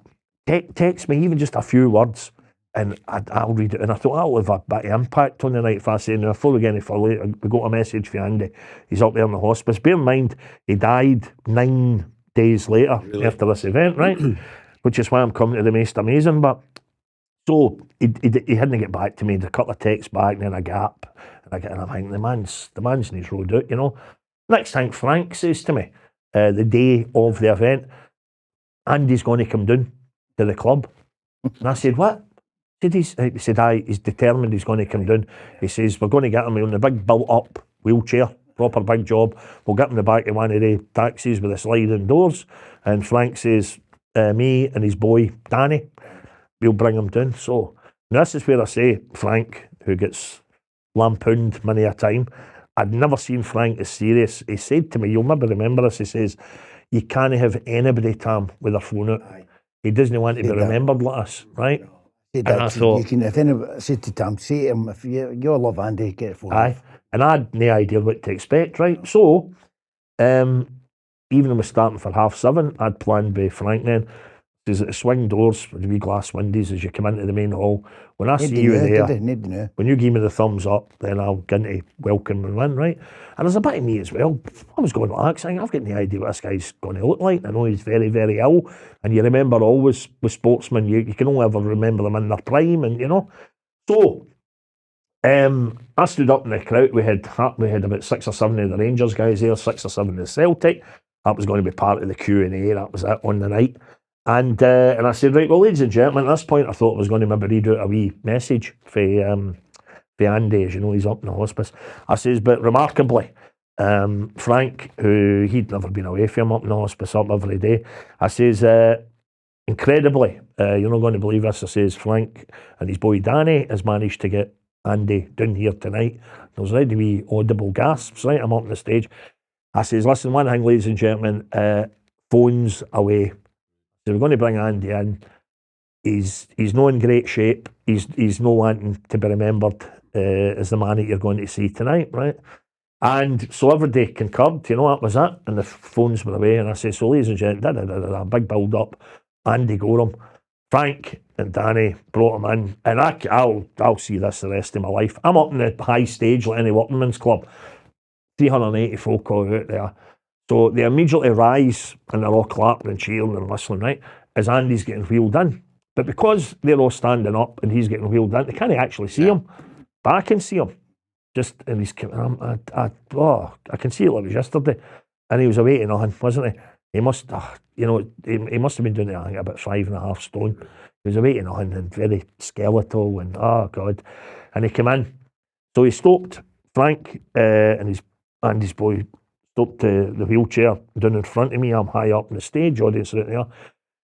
text me even just a few words, and I'll read it. And I thought, that'll have a bit of impact on the night. If I say, now, before we get any further, we got a message for Andy. He's up there in the hospice. Bear in mind, he died 9 days later after this event, right? Which is why I'm coming to the most amazing. But so he hadn't get back to me. A couple of texts back, and then a gap, and I'm thinking the man's in his road out, you know. Next thing Frank says to me, the day of the event, Andy's going to come down to the club, and I said, what? He said, aye, he's determined he's going to come down. He says, we're going to get him on the big built-up wheelchair, proper big job. We'll get him in the back of one of the taxis with the sliding doors. And Frank says, me and his boy, Danny, we'll bring him down. So now this is where I say, Frank, who gets lampooned many a time, I'd never seen Frank as serious. He said to me, you'll maybe remember this, he says, you can't have anybody, Tam, with their phone out. He doesn't want to be remembered like us, right? And I thought, you can, if anybody said to Tam, say to him, if you love Andy, get a phone. Aye. And I had no idea what to expect, right? So, even when we were starting for 7:30, I'd planned with Frank then, there's the swing doors with the wee glass windows as you come into the main hall. When I see you there, when you give me the thumbs up, then I'll get into welcome and in, right? And there's a bit of me as well. I was going to relax. I've got no idea what this guy's going to look like. I know he's very, very ill. And you remember always with sportsmen, you can only ever remember them in their prime, and you know. So, I stood up in the crowd. We had about 6 or 7 of the Rangers guys there, 6 or 7 of the Celtic. That was going to be part of the Q&A. That was it on the night. And I said, right, well, ladies and gentlemen, at this point I thought I was going to maybe read out a wee message for Andy, as you know, he's up in the hospice. I says, but remarkably, Frank, who he'd never been away from up in the hospice, up every day, I says, incredibly, you're not going to believe this, I says, Frank and his boy Danny has managed to get Andy down here tonight. There's already wee audible gasps, right? I'm up on the stage. I says, listen, one thing, ladies and gentlemen, phones away. So we're going to bring Andy in. He's not in great shape. He's not wanting to be remembered as the man that you're going to see tonight, right? And so everybody concurred, you know, that was it. And the phones were away. And I said, so ladies and gentlemen, big build up. Andy Goram, Frank and Danny brought him in. And I'll see this the rest of my life. I'm up in the high stage like any workman's club. 380 folk all out there. So they immediately rise and they're all clapping and cheering and whistling, right, as Andy's getting wheeled in. But because they're all standing up and he's getting wheeled in, they can't actually see him. But I can see him. Just, and he's, I can see it like it was yesterday. And he was awaiting nothing, wasn't he? He must, he must have been doing it, I think, about 5.5 stone. He was awaiting nothing and very skeletal and, oh God. And he came in. So he stopped Frank and his boy stopped the wheelchair down in front of me. I'm high up on the stage, audience right there.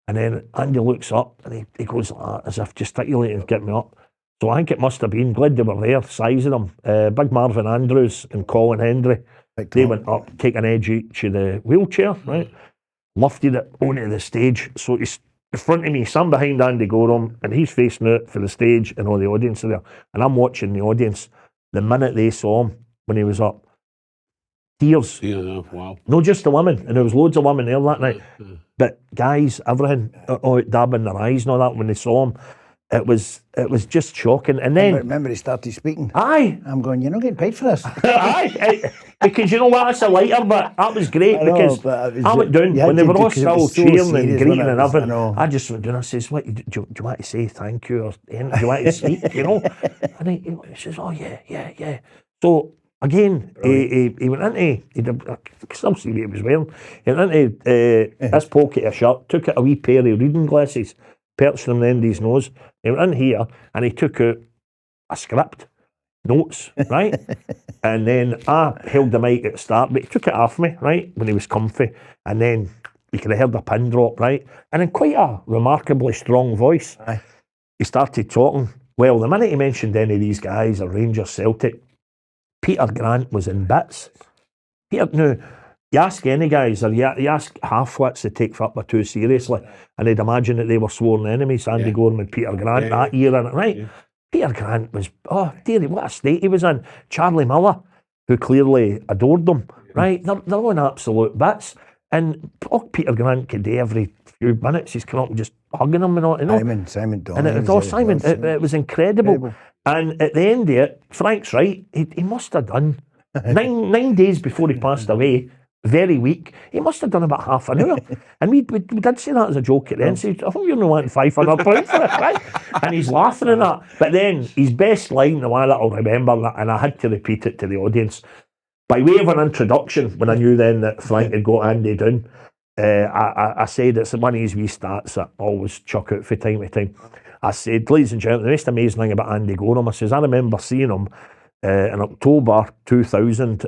And then Andy looks up and he goes like that, as if gesticulating to get me up. So I think it must have been, glad they were there, sizing them. Big Marvin Andrews and Colin Hendry, they went up, take an edge each of the wheelchair, right? Lifted it onto the stage. So he's in front of me, some behind Andy Goram, and he's facing out for the stage and all the audience are there. And I'm watching the audience. The minute they saw him, when he was up, tears. Yeah, wow. Not just the women, and there was loads of women there that night. But guys, everything, dabbing their eyes and all that when they saw him. It was just shocking. And then remember he started speaking. Aye. I'm going, you're not getting paid for this. Aye. Because you know what, that's a lighter, but that was great because I went down when they were all still cheering and greeting and everything. I just went down. I says, "What do you want to say? Thank you, or do you want to speak?" You know. And he says, "Oh yeah." So again, he went into, I can still see what he was wearing. He went into his pocket of shirt, took out a wee pair of reading glasses, perched them on the end of his nose. He went in here and he took out a script, notes, right? And then I held the mic at the start, but he took it off me, right, when he was comfy. And then you could have heard a pin drop, right? And in quite a remarkably strong voice, he started talking. Well, the minute he mentioned any of these guys, or Rangers, Celtic, Peter Grant was in bits. Now, you ask any guys, or you ask half-wits to take Football too seriously, and they'd imagine that they were sworn enemies, Andy Goram and Peter Grant, that year, right? Yeah. Peter Grant was, oh dear, what a state he was in. Charlie Miller, who clearly adored them, right? They're on absolute bits. And Peter Grant could do every few minutes, he's come up and just hugging him and all. You know? Simon Donald. And it was incredible. And at the end of it, Frank's right, he must have done 9 days before he passed away, very weak, he must have done about half an hour. And we did say that as a joke at the end. Said, I hope you're not wanting £500 for it, right? And he's laughing at that. But then his best line, the one that I'll remember, and I had to repeat it to the audience, by way of an introduction, when I knew then that Frank had got Andy down, I said, it's one of his wee stats that I always chuck out from time to time. I said, ladies and gentlemen, the most amazing thing about Andy Goram, I says, I remember seeing him in October 2000,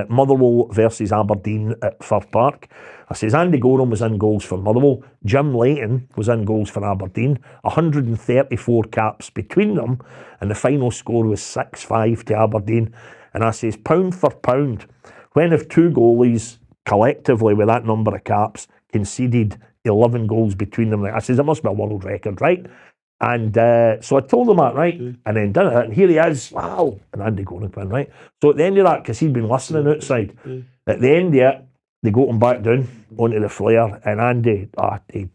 Motherwell versus Aberdeen at Firth Park. I says, Andy Goram was in goals for Motherwell, Jim Leighton was in goals for Aberdeen, 134 caps between them, and the final score was 6-5 to Aberdeen. And I says, pound for pound, when have two goalies collectively with that number of caps conceded 11 goals between them? I says, it must be a world record, right? And so I told him that, right? And then did it, and here he is, wow. And Andy Goram went, right? So at the end of that, because he'd been listening outside, at the end of it, they got him back down onto the flare, and Andy, he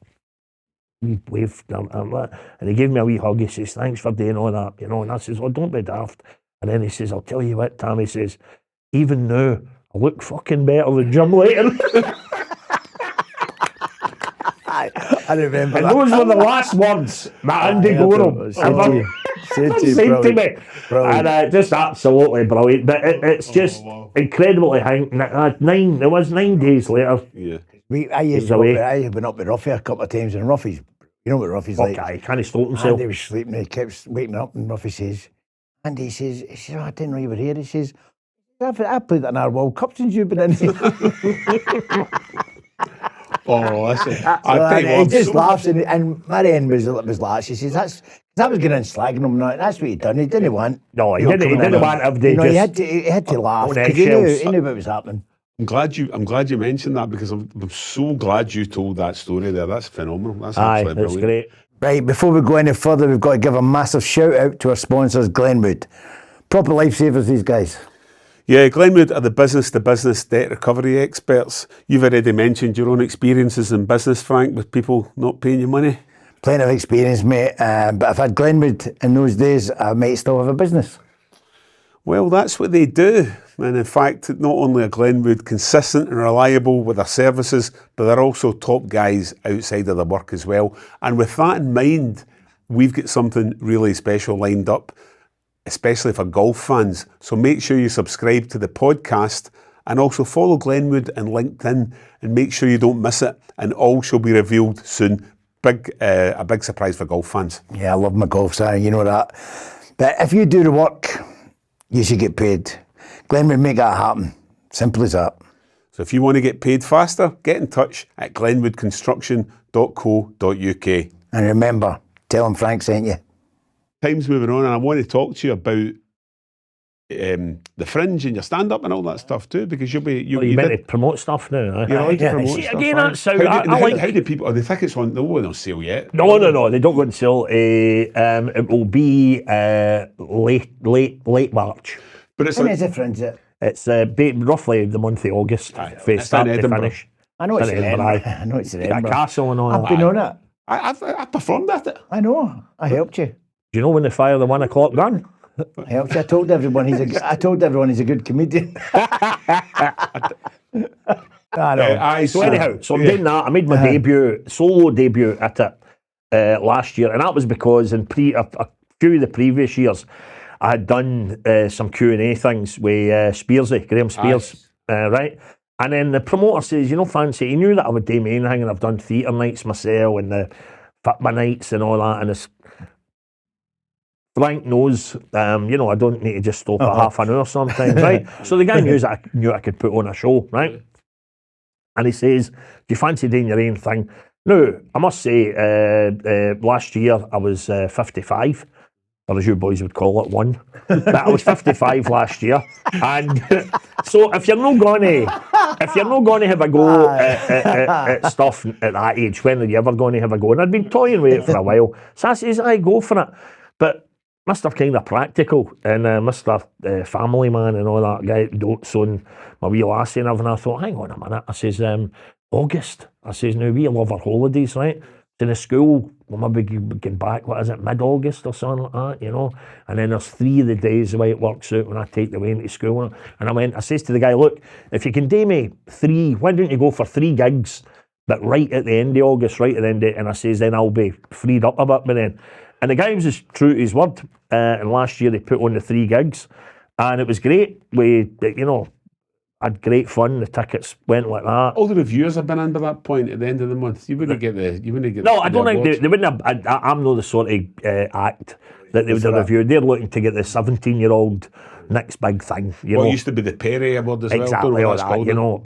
waved, and he gave me a wee hug. He says, thanks for doing all that, you know. And I says, oh, don't be daft. And then he says, I'll tell you what, Tam, he says, even now, I look fucking better than Jim Leighton. I remember and that. those were the last words that Andy Goram said to me. And just absolutely brilliant. But it's just incredibly nine. It was 9 days later. Yeah. I had been up with Ruffy a couple of times, and Ruffy's, you know what Ruffy's like. He can't stop himself. Andy was sleeping, he kept waking up, and Ruffy says, Andy says, oh, I didn't know you were here. He says, I played in our World Cup since you've been in here. Oh, listen. He just laughs, and Marianne was like, she says, that was going in slagging him. That's what he'd done. He didn't want. No, he didn't want everybody. He had to laugh because he knew what was happening. I'm glad you mentioned that, because I'm so glad you told that story there. That's phenomenal. That's absolutely brilliant. Great. Right, before we go any further, we've got to give a massive shout out to our sponsors, Glenwood. Proper lifesavers, these guys. Yeah, Glenwood are the business-to-business debt recovery experts. You've already mentioned your own experiences in business, Frank, with people not paying you money. Plenty of experience, mate. But if I had Glenwood in those days, I might still have a business. Well, that's what they do. And in fact, not only are Glenwood consistent and reliable with their services, but they're also top guys outside of their work as well. And with that in mind, we've got something really special lined up, especially for golf fans. So make sure you subscribe to the podcast and also follow Glenwood on LinkedIn, and make sure you don't miss it. And all shall be revealed soon. A big surprise for golf fans. Yeah, I love my golf, son, you know that. But if you do the work, you should get paid. Glenwood make that happen. Simple as that. So if you want to get paid faster, get in touch at glenwoodconstruction.co.uk. And remember, tell them Frank sent you. Time's moving on, and I want to talk to you about the Fringe and your stand-up and all that stuff too, because you'll be... You meant to promote stuff now, eh? You like to promote stuff. Again, that's how... How do people... They think it's on... They'll go on sale yet? No, they don't go on sale. It will be late March. But it's like... Fringe it? It's roughly the month of August, from start to finish. I know it's in Edinburgh. I know it's in Edinburgh. A castle and all that. I've been on it. I performed at it. I know. I helped you. Do you know when they fire the 1 o'clock gun? I helped you. I told everyone he's a good comedian. So anyhow, I'm doing that. I made my solo debut at it last year, and that was because in a few of the previous years, I had done some Q&A things with Graham Spears, right? And then the promoter says, fancy, he knew that I would do my own thing, and I've done theatre nights myself and the Fitma nights and all that, and it's Frank knows, I don't need to just stop at half an hour sometimes, right? So the guy knew I could put on a show, right? And he says, do you fancy doing your own thing? Now, I must say, last year I was 55, or as you boys would call it, one. But I was 55 last year. And so if you're not going to have a go at stuff at that age, when are you ever going to have a go? And I'd been toying with it for a while. So I says, I go for it. But Mr. Kind of Practical and Mr. Family Man and all that guy, Dotes on my wee lassie and everything. I thought, hang on a minute. I says, August. I says, now we love our holidays, right? In the school, we'll maybe get back, what is it, mid-August or something like that, you know? And then there's 3 of the days the way it works out when I take the way into school. And I says to the guy, look, if you can do me 3, why don't you go for 3 gigs, but right at the end of August, right at the end of, and I says, then I'll be freed up a bit by then. And the guy was just true to his word. And last year he put on the 3 gigs. And it was great. We, you know, had great fun. The tickets went like that. All the reviewers have been in by that point at the end of the month. You wouldn't get the. No, I don't think they wouldn't have. I'm not the sort of act that they would have reviewed. They're looking to get the 17-year-old next big thing. You know, it used to be the Perry Award as well. Exactly, all that, you know.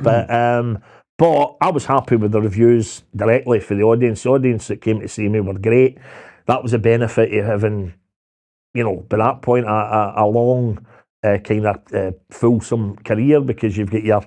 But I was happy with the reviews directly for the audience. The audience that came to see me were great. That was a benefit of having, you know, by that point a long. Kind of fulsome career, because you've got your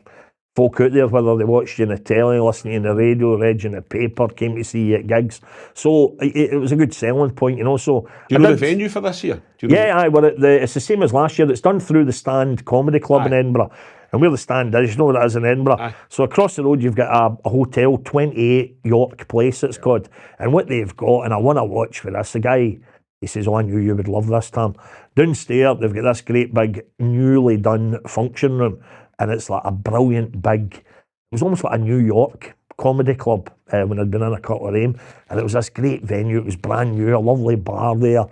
folk out there, whether they watched you on the telly, listening on the radio, read you in the paper, came to see you at gigs. So it was a good selling point, you know. So do you know the venue for this year? It's the same as last year. It's done through the Stand Comedy Club in Edinburgh. And where the Stand is, you know what it is in Edinburgh. So across the road you've got a hotel, 28 York Place it's called. And what they've got, and I want to watch for this, the guy, he says, I knew you would love this, Tam. Downstairs, they've got this great big, newly done function room, and it's like a brilliant big, it was almost like a New York comedy club when I'd been in a couple of them, and it was this great venue. It was brand new, a lovely bar there.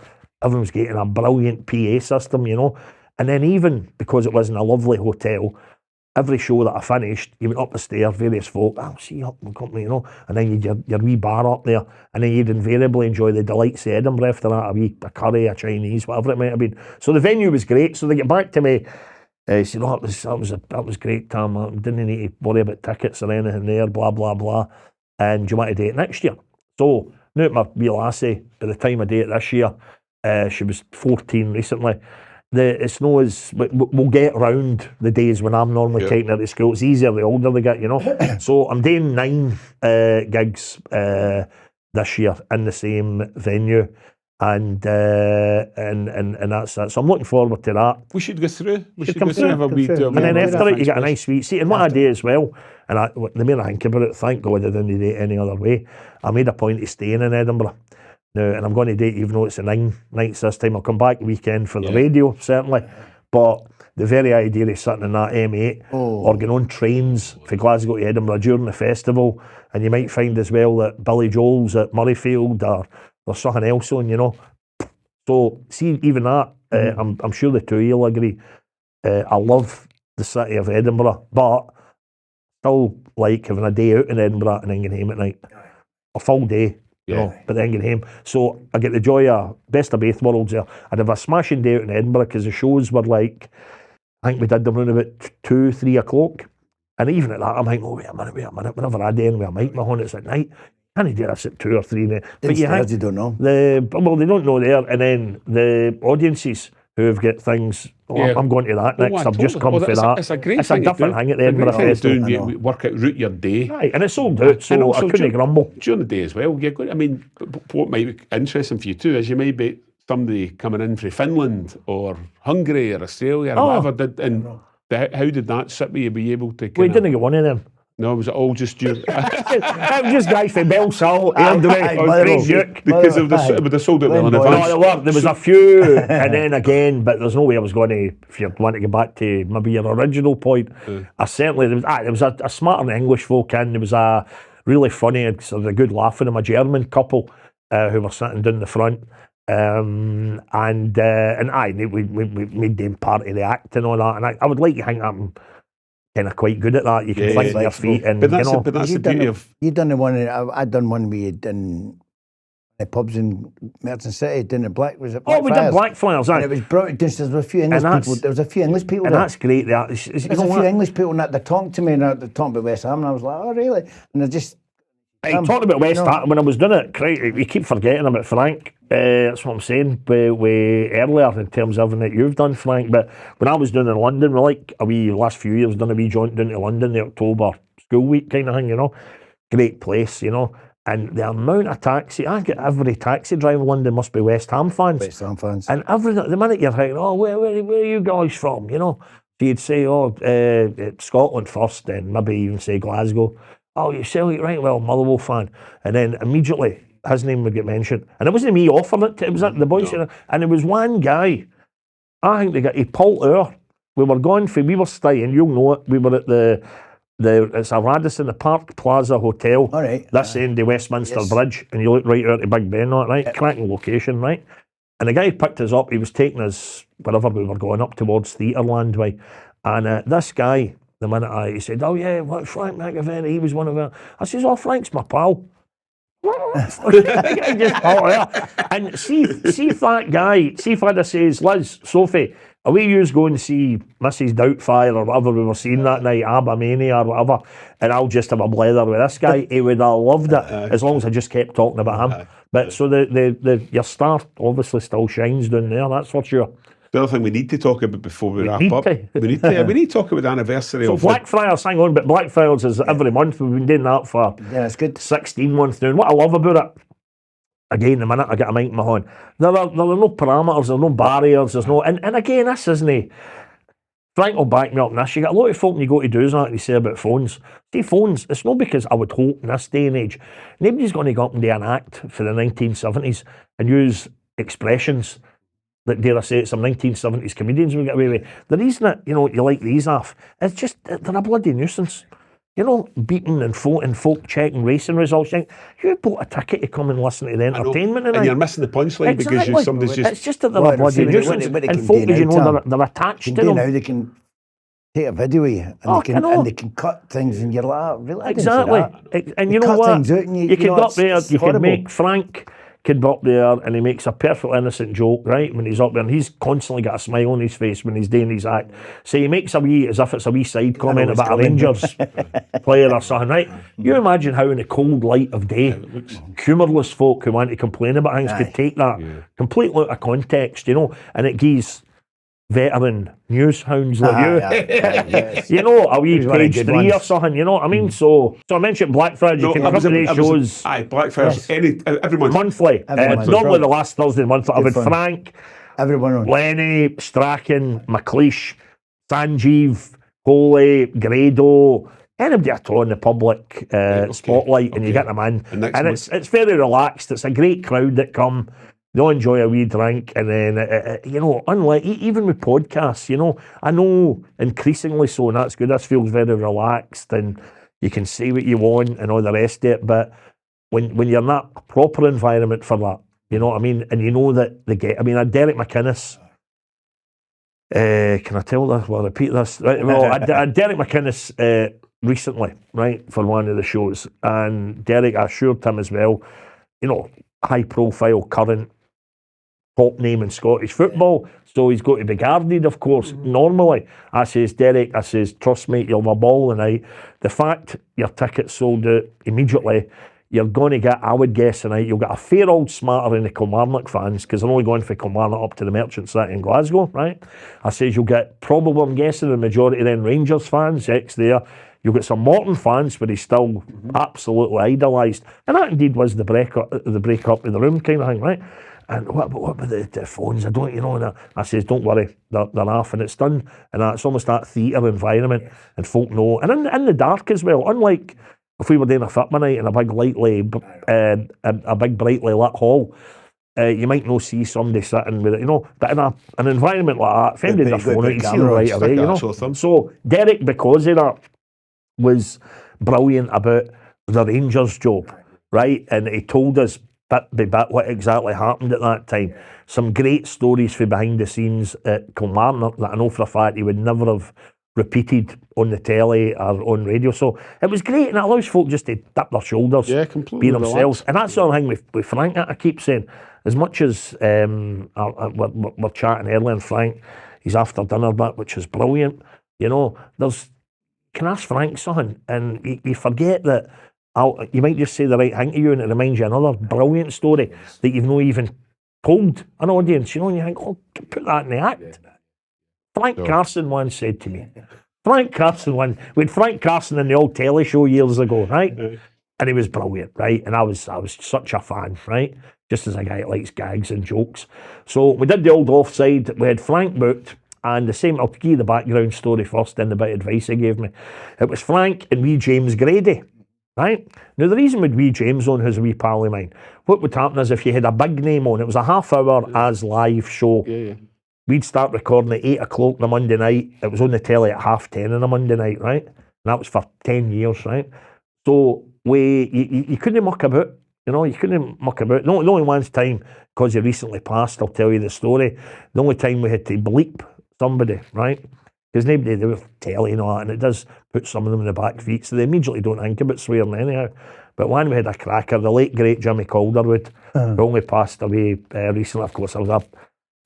Everyone was getting a brilliant PA system, you know. And then even because it wasn't a lovely hotel, every show that I finished, you went up the stairs, various folk, I'll see you up in the company, you know, and then you'd your wee bar up there, and then you'd invariably enjoy the delights of Edinburgh after that, a curry, a Chinese, whatever it might have been. So the venue was great. So they get back to me, said, oh, that was great, Tam. I didn't need to worry about tickets or anything there, blah, blah, blah. And do you want to do it next year? So now my wee lassie, by the time I do it this year, she was 14 recently. It's no as we'll get round the days when I'm normally taking her to school. It's easier the older they get, you know. So I'm doing 9 gigs this year in the same venue, and that's it. So I'm looking forward to that. We should go through. We should come go through. through. And then after it, you get a nice sweet seat. And what I do as well, and the more I think about it, thank God I didn't do it any other way. I made a point of staying in Edinburgh. Now, and I'm going to date, even though it's a 9 nights this time. I'll come back the weekend for the radio, certainly. But the very idea of sitting in that M8 or going on trains from Glasgow to Edinburgh during the festival, and you might find as well that Billy Joel's at Murrayfield or there's something else on, you know. So, see, even that, I'm sure the two of you will agree. I love the city of Edinburgh, but still like having a day out in Edinburgh and then getting home at night. A full day. You know, but then get home. So I get the joy of best of both worlds there. I'd have a smashing day out in Edinburgh because the shows were like, I think we did them around about 2, 3 o'clock. And even at that, I'm like, oh, wait a minute. Whenever I do with a mic on, it's at night. Can you do this at 2 or 3? But you don't know. They don't know there. And then the audiences who have got things, I'm going to that next. I've just come for that. It's a great It's a different thing at the Edinburgh Festival. You work out, route your day. Right, and it's sold out, so I couldn't grumble. During the day as well, I mean, what might be interesting for you too is you may be somebody coming in from Finland or Hungary or Australia or whatever. How did that sit with you? Were you able to We didn't get one of them. No, was it all just you? It was just guys from Bellsall, because it would have sold it well in advance. No, there was a few, and then again, but there's no way I was going to, if you want to go back to maybe your original point, I certainly, there was a smart English folk in, there was a really funny, sort of a good laughing of a German couple who were sitting down the front. We made them part of the act and all that, and I would like to think I'm kind of quite good at that. You can think on your feet, and but that's the beauty of. You done the one. I done one with in the pubs in Merchant City, down at We did Blackfriars, and it was brought down. There was a few English people. There was a few English people and there. that's great. There's a few English people that they talked to me, and they're talking about West Ham, and I was like, oh really? And they just talking about West Ham when I was doing it. You keep forgetting about Frank. That's what I'm saying. Earlier in terms of everything that you've done, Frank. But when I was doing in London, last few years done a wee joint down to London, the October school week kind of thing. Great place, And the amount of taxi, I get every taxi driver in London must be West Ham fans. West Ham fans. And the minute you're thinking, where are you guys from? So you'd say, Scotland first, then maybe even say Glasgow. Oh, you Celtic, right? Well, Motherwell fan. And then immediately his name would get mentioned. And it wasn't me offering it, it was the boys. No. And there was one guy, I think he pulled out. We were staying, you'll know it, we were at it's a Radisson, the Park Plaza Hotel. All right. This end of Westminster Bridge, and you look right out to Big Ben, right? Yep. Cracking location, right? And the guy who picked us up, he was taking us wherever we were going, up towards Theatreland way. And this guy, the minute he said, oh yeah, what, Frank McAvenny, he was one of our... I says, oh, Frank's my pal. And see if that guy, see if I'd have says, Liz, Sophie, are we used going to see Mrs. Doubtfire or whatever we were seeing that night, Abamania or whatever, and I'll just have a blether with this guy, he would have loved it, as long as I just kept talking about him. But so your star obviously still shines down there, that's for sure. The other thing we need to talk about before we wrap up, we need to talk about the anniversary of Blackfriars, hang on, but Blackfriars is every month. We've been doing that for it's good. 16 months now. And what I love about it, again, the minute I get a mic in my hand, there are no parameters, there's no barriers, there's no, and again, this isn't Frank will back me up on this. You get a lot of folk when you go to do that, they say about phones. See, phones, it's not because I would hope in this day and age, nobody's going to go up and do an act for the 1970s and use expressions that, dare I say, some 1970s comedians would get away with. The reason that, you like these off, it's just, they're a bloody nuisance. Beating and folk checking racing results. You bought a ticket to come and listen to the entertainment tonight. And you're missing the punchline because somebody's just... It's just that they're a bloody nuisance. And folk, they're attached to them. Now they can take a video and they can cut things and you're like, really? Exactly. And you know what? You can go up there, you can make Frank... Could be up there and he makes a perfectly innocent joke, right, when he's up there, and he's constantly got a smile on his face when he's doing his act. So he makes as if it's a wee side comment about a Rangers player or something, right? You imagine how in the cold light of day, humourless folk who want to complain about things could take that completely out of context, and it gives veteran news hounds like you, a wee page 3 or something, you know what I mean? So I mentioned Blackfriars, you can come to these shows. Blackfriars, every month. Monthly. Normally the last Thursday of the month. I've had Frank, everyone Lenny, Strachan, McLeish, Sanjeev, Goalie, Grado, anybody at all in the public spotlight, and you get them in. And it's very relaxed. It's a great crowd that come. They'll enjoy a wee drink, and then, unlike, even with podcasts, I know increasingly so, and that's good, this feels very relaxed, and you can say what you want and all the rest of it, but when you're in that proper environment for that, you know what I mean, and you know that Derek McInnes, can I tell this? Well, I'll repeat this. Right, well, I Derek McInnes recently, right, for one of the shows, and Derek, I assured him as well, high profile, current, top name in Scottish football, so he's got to be guarded, of course. Normally, I says, Derek, trust me, you'll have a ball tonight. The fact your tickets sold out immediately, you're going to get, I would guess tonight, you'll get a fair old smatter in the Kilmarnock fans, because they're only going for Kilmarnock up to the Merchant City in Glasgow, right? I says you'll get, probably, I'm guessing, the majority of then Rangers fans, there. You'll get some Morton fans, but he's still absolutely idolised. And that indeed was the break-up of the room kind of thing, right? And what about the phones? I don't, and I says, don't worry, they're off, and it's done. And it's almost that theatre environment, and folk know. And in the dark as well, unlike if we were doing a football night in a big a big brightly lit hall, you might not see somebody sitting with it, but in an environment like that, if anybody had their phone out, you see them right away, So Derek, because of that, was brilliant about the Rangers job, right? And he told us bit by bit what exactly happened at that time. Some great stories from behind the scenes at Kilmarnock that I know for a fact he would never have repeated on the telly or on radio. So it was great, and it allows folk just to dip their shoulders, completely be themselves. relaxed. And that's the other thing with Frank that I keep saying. As much as we're chatting earlier, and Frank, he's after dinner bit, which is brilliant. You know, can ask Frank something, and you forget that you might just say the right thing to you, and it reminds you of another brilliant story that you've not even told an audience. You know, and you think, oh, put that in the act. Frank Carson once said to me, we had Frank Carson in the old telly show years ago, right? And he was brilliant, right? And I was such a fan, right? Just as a guy that likes gags and jokes. So we did the old offside. We had Frank booked, and the same, I'll give you the background story first, then the bit of advice he gave me. It was Frank and wee James Grady, right? Now, the reason with wee James on, who's a wee pal of mine, what would happen is if you had a big name on, it was a half-hour as live show. We'd start recording at 8 o'clock on a Monday night. It was on the telly at 10:30 on a Monday night, right? And that was for 10 years, right? So you couldn't muck about, you know, you couldn't muck about. The only one time, because he recently passed, I'll tell you the story, the only time we had to bleep somebody, right? Because nobody, they were telly and all that, and it does put some of them in the back feet, so they immediately don't think about swearing anyhow. But when we had a cracker, the late, great Jimmy Calderwood, who only passed away recently, of course, I was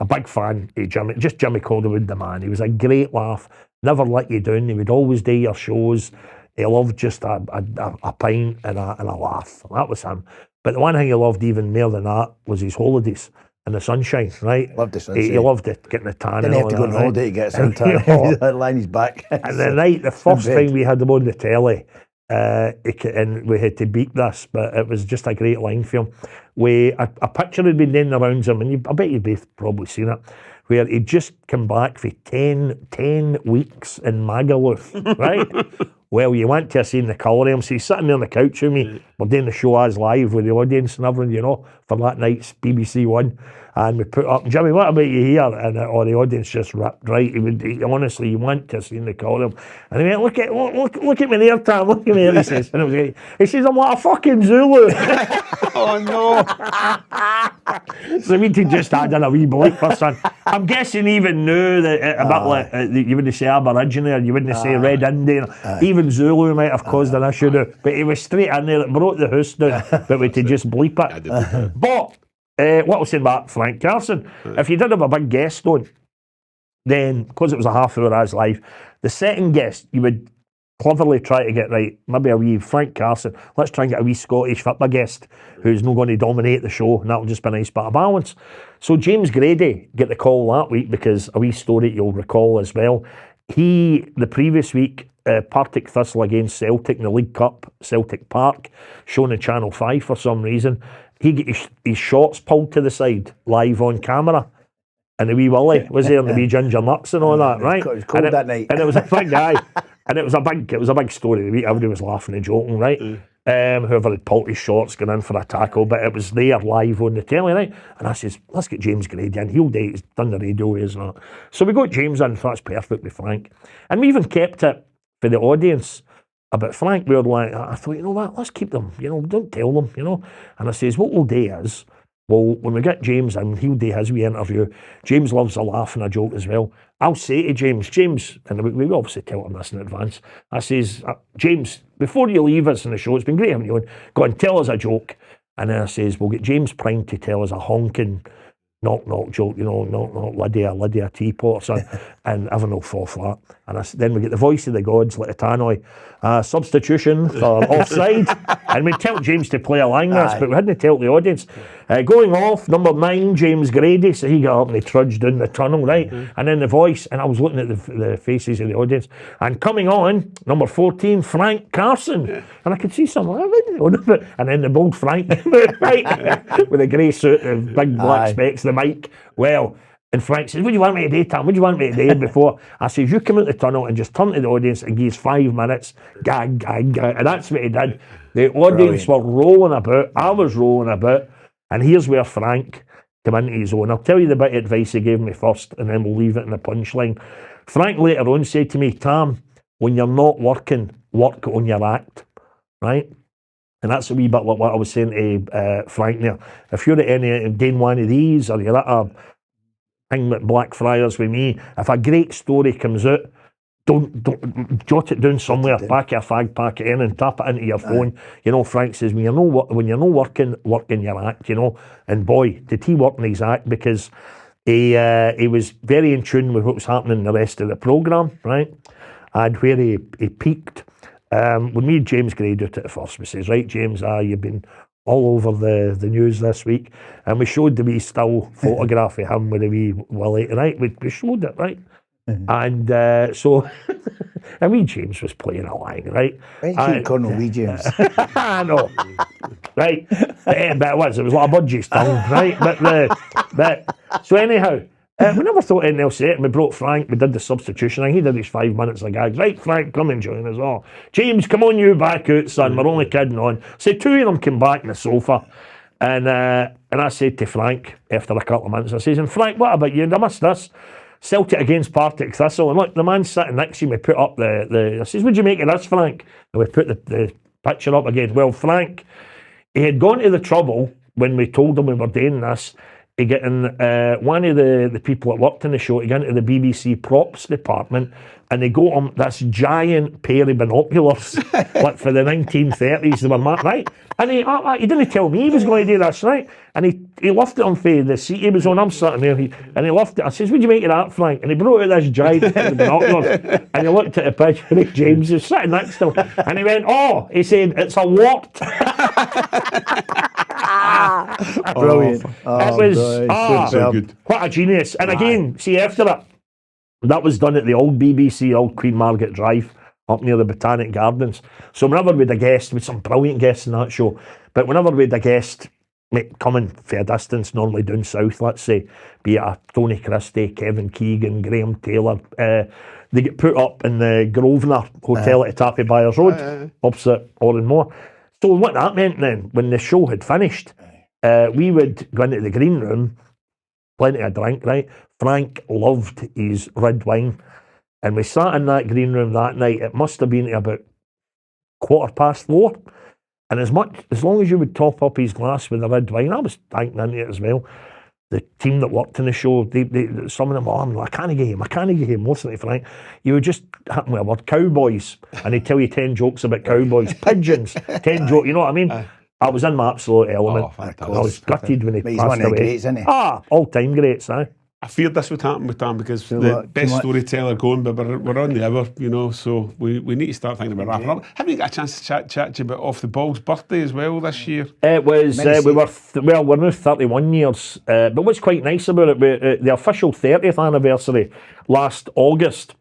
a big fan of Jimmy Calderwood, the man. He was a great laugh, never let you down. He would always do your shows. He loved just a pint and a laugh. That was him. But the one thing he loved even more than that was his holidays and the sunshine, right? Loved the sunshine. He loved it, getting the tan. Didn't have to go on holiday to get some tan. That line is back. And the first time we had him on the telly, and we had to beat this, but it was just a great line for him. A picture had been doing the rounds of him, and I bet you've both probably seen it, where he'd just come back for 10 weeks in Magaluf, right? Well, you went to see in the colour, so he's sitting there on the couch with me. We're doing the show as live with the audience and everything, you know, for that night's BBC One. And we put up, Jimmy, what about you here? And the audience just ripped, right? Honestly, you went to see in the colour. And he went, look at me there, Tam, look at me there, he says. And it was great. He says, I'm like a fucking Zulu. Oh, no. So we just had in a wee bleep for son. I'm guessing he even knew that a bit like, you wouldn't say Aborigine, or you wouldn't say Red Indian. Even Zulu might have caused an issue now. But he was straight in there, it brought the house down, but we had to just bleep it. But what I was saying about Frank Carson, if you did have a big guest on, then, because it was a half-hour as live, the second guest, you would cleverly try to get right, maybe a wee Frank Carson, let's try and get a wee Scottish football guest who's not going to dominate the show, and that'll just be a nice bit of balance. So James Grady get the call that week, because a wee story you'll recall as well, he, the previous week, Partick Thistle against Celtic in the League Cup, Celtic Park, shown on Channel 5 for some reason, he get his shorts pulled to the side, live on camera. And the wee Willie was there, and the wee ginger nuts and all that, right? It was cold that night. And it was a big guy. And it was a big story. Everybody was laughing and joking, right? Whoever had pulled his shorts, going in for a tackle, but it was there live on the telly, right? And I says, let's get James Grady in. He'll do it. He's done the radio, isn't it? So we got James in, that's perfect with Frank. And we even kept it for the audience about Frank. We were like, I thought, you know what, let's keep them, you know, don't tell them, you know. And I says, what we'll do is, well, when we get James in, he'll do his wee interview. James loves a laugh and a joke as well. I'll say to James, and we obviously tell him this in advance, I says, James, before you leave us in the show, it's been great having you on, go and tell us a joke. And then I says, we'll get James Prime to tell us a honking knock joke, you know, knock Lydia teapot or something, and everyone will fall flat. And then we get the voice of the gods, like a tannoy, substitution for offside, and we tell James to play along this, but we hadn't tell the audience. Going off, number 9, James Grady, so he got up and he trudged down the tunnel, right? And then the voice, and I was looking at the faces of the audience, and coming on, number 14, Frank Carson. And I could see someone, and then the bold Frank, right? With a grey suit and big black specs, the mic. Well, and Frank says, what do you want me to do, Tam? What do you want me to do before? I says, you come out the tunnel and just turn to the audience and give us 5 minutes, gag. And that's what he did. The audience were rolling about. I was rolling about. And here's where Frank came into his own. I'll tell you the bit of advice he gave me first, and then we'll leave it in the punchline. Frank later on said to me, Tam, when you're not working, work on your act, right? And that's a wee bit like what I was saying to Frank there. If you're at any doing one of these, or you're at a thing like Blackfriars with me, if a great story comes out, don't jot it down somewhere, back of a fag packet in and tap it into your phone. You know, Frank says, when you're not working your act, you know. And boy, did he work in his act, because he was very in tune with what was happening in the rest of the programme, right? And where he peaked, when me and James Gray did it at first, we says, right, James, you've been all over the news this week, and we showed the wee still photograph of him with a wee Willie, right? We showed it, right? And so, and wee James was playing along, right? Right, keep calling wee James. I know, right? But it was like a budgie's tongue, right? But so anyhow, we never thought anything else of it, and we brought Frank. We did the substitution thing. He did his 5 minutes of gags. Right, Frank, come and join us. Oh, James, come on, you back out, son. We're only kidding on. So 2 of them came back on the sofa, and I said to Frank after a couple of minutes, I says, and Frank, what about you? I missed this. Celtic against Partick Thistle, and look, the man sitting next to me put up I says, what'd you make of this, Frank? And we put the picture up again. Well, Frank, he had gone to the trouble when we told him we were doing this, to get in one of the people that worked in the show to get into the BBC props department, and they got him this giant pair of binoculars, like for the 1930s, they were right? And he didn't tell me he was going to do this, right? And he lifted him for the seat he was on. I'm sitting there, and he lifted it. I says, what'd you make of that, Frank? And he brought out this giant pair of binoculars, and he looked at the picture of James was sitting next to him, and he went, oh, he said, it's a wart. Brilliant. It was so good. What a genius. And again, see, after it, that was done at the old BBC, old Queen Margaret Drive, up near the Botanic Gardens. So whenever we'd a guest, with some brilliant guests in that show, but whenever we'd a guest coming for a distance, normally down south, let's say, be it a Tony Christie, Kevin Keegan, Graham Taylor, they get put up in the Grosvenor Hotel at Tappy Byers Road, opposite Oranmore. So what that meant then, when the show had finished, we would go into the green room, plenty of drink, right? Frank loved his red wine, and we sat in that green room that night. It must have been about 4:15, and as long as you would top up his glass with the red wine, I was thanking into it as well. The team that worked in the show, they some of them, I can't get him, most of it, Frank. You would just hit me a word, cowboys, and he'd tell you 10 jokes about cowboys, pigeons, 10 jokes, you know what I mean? I was in my absolute element. I was gutted when he passed away. He's one of the greats, isn't he? All-time greats, aye. I feared this would happen with Tam, because the best storyteller going, but we're on the hour, you know, so we need to start thinking about wrapping up. Haven't you got a chance to chat to you about Off the Ball's birthday as well this year? It was, we're now 31 years, but what's quite nice about it, the official 30th anniversary last August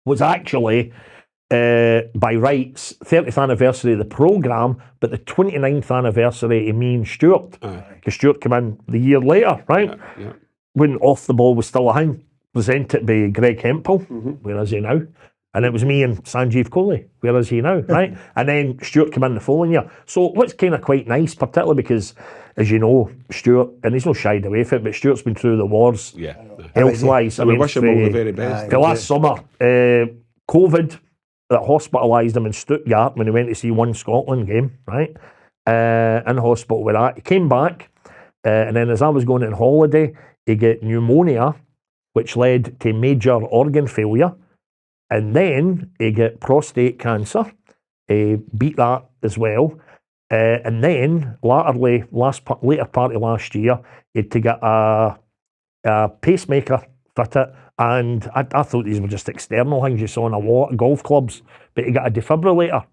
was actually, by rights, 30th anniversary of the programme, but the 29th anniversary of me and Stuart, because Stuart came in the year later, right? Yeah. When Off the Ball was still a thing, presented by Greg Hempel, where is he now? And it was me and Sanjeev Kohli, where is he now, right? And then Stuart came in the following year. So what's kind of quite nice, particularly because, as you know, Stuart, and he's not shied away from it, but Stuart's been through the wars, health-wise. We wish him all the very best. The last summer, COVID that hospitalised him in Stuttgart when he went to see one Scotland game, right? In hospital with that. He came back, and then as I was going on holiday, he got pneumonia, which led to major organ failure. And then he got prostate cancer. He beat that as well. And then, later part of last year, he had to get a pacemaker fitted. And I thought these were just external things you saw in a lot of golf clubs. But he got a defibrillator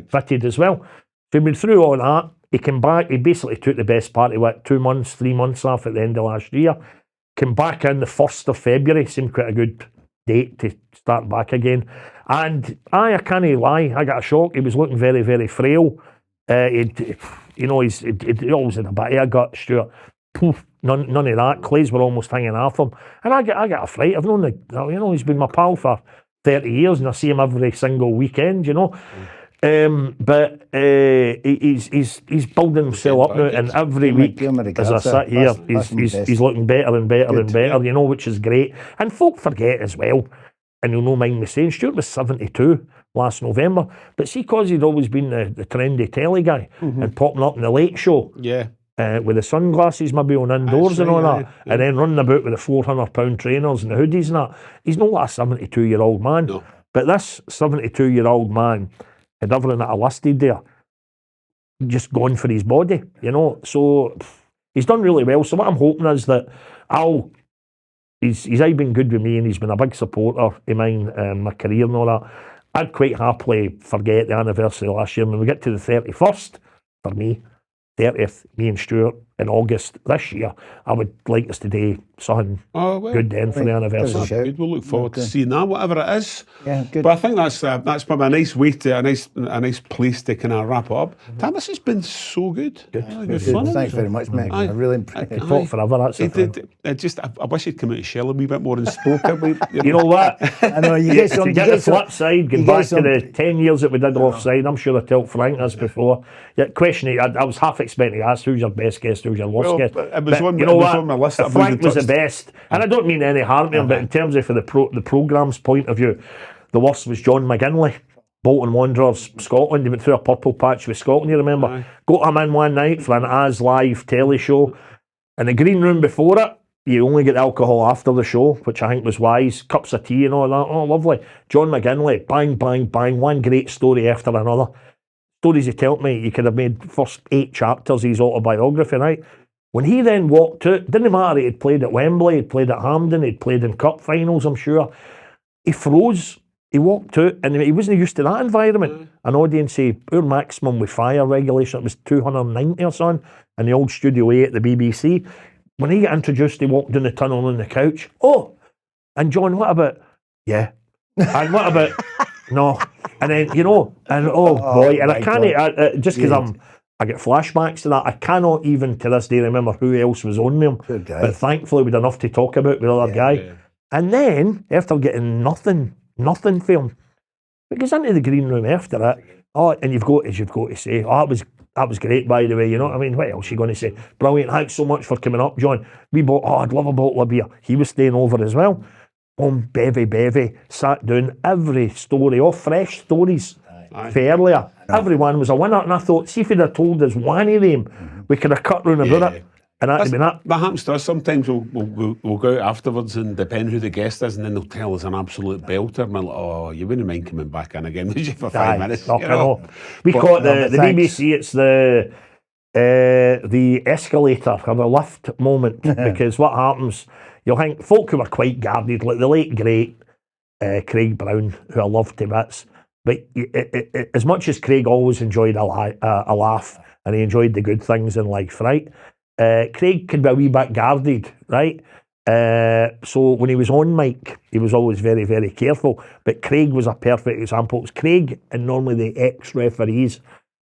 fitted as well. So he'd been through all that. He came back. He basically took the best part of 2 months, 3 months off at the end of last year. Came back in the 1st of February. Seemed quite a good date to start back again. And I can't lie, I got a shock. He was looking very, very frail. He'd always had a bit of a gut, Stuart. Poof, none of that. Clays were almost hanging off him. And I got a fright. I've known he's been my pal for 30 years, and I see him every single weekend, you know. But he's building himself up now, and every week as I sit here, he's looking better and better and better, you know, which is great. And folk forget as well, and you'll no mind me saying, Stuart was 72 last November, but see, because he'd always been the trendy telly guy and popping up in the Late Show, with the sunglasses maybe on indoors and all that, and then running about with the £400 trainers and the hoodies and that. He's not like a 72-year-old man. No. But this 72-year-old man had everything that I listed there just gone for his body, you know. So he's done really well. So what I'm hoping is that he's been good with me, and he's been a big supporter of mine, my career and all that. I'd quite happily forget the anniversary last year. When we get to the 31st, for me, 30th, me and Stuart, in August this year, I would like us to do something good then for the anniversary. Good. We'll look forward to seeing that, whatever it is. Yeah, good. But I think that's probably a nice way to a nice place to kind of wrap it up. Tam, this has been so good. Good. Fun. Thanks very much, mate. I really appreciate it. Talk forever. That's I wish he'd come out of shell a wee bit more and spoke a wee. You know what? I know you get some. To get the flip side, going back to the 10 years that we did offside, I'm sure I told Frank this before. Yeah, question. I was half expecting to ask who's your best guest, who's your worst guest. It was on my list. Frank was the best, and I don't mean any harm to him, but in terms of for the programme's point of view, the worst was John McGinley, Bolton Wanderers, Scotland. He went through a purple patch with Scotland, you remember? Aye. Got him in one night for an As Live telly show. In the green room before it, you only get alcohol after the show, which I think was wise. Cups of tea and all that. Oh, lovely. John McGinley, bang, bang, bang. One great story after another. Stories he told me, you could have made first 8 chapters of his autobiography, right? When he then walked out, didn't matter, he'd played at Wembley, he'd played at Hampden, he'd played in cup finals, I'm sure. He froze. He walked out, and he wasn't used to that environment. An audience, our maximum with fire regulation, it was 290 or something, in the old Studio A at the BBC. When he got introduced, he walked down the tunnel on the couch. Oh, and John, what about, yeah. And what about, no. And then, you know, and boy, and I can't, just because I get flashbacks to that, I cannot even to this day remember who else was on them. But thankfully, we'd enough to talk about with the other guy. Yeah. And then, after getting nothing filmed, it goes into the green room after it. Oh, and you've got to say, oh, that was great, by the way. You know what I mean? What else are you going to say? Brilliant. Thanks so much for coming up, John. I'd love a bottle of beer. He was staying over as well. Bevy, sat down, every story, all fresh stories. Fairly, everyone was a winner, and I thought, see if he'd have told us one of them, we could have cut round about it, and that'd been that. That happens to us. Sometimes we'll go out afterwards, and depend who the guest is, and then they'll tell us an absolute belter, and we're like, oh, you wouldn't mind coming back in again, would you, for 5 minutes? We call it the BBC. It's the escalator or the lift moment, because what happens, you'll think folk who were quite guarded, like the late great Craig Brown, who I loved to bits. But as much as Craig always enjoyed a laugh, and he enjoyed the good things in life, right? Craig could be a wee bit guarded, right? So when he was on mic, he was always very, very careful. But Craig was a perfect example. It was Craig and normally the ex-referees.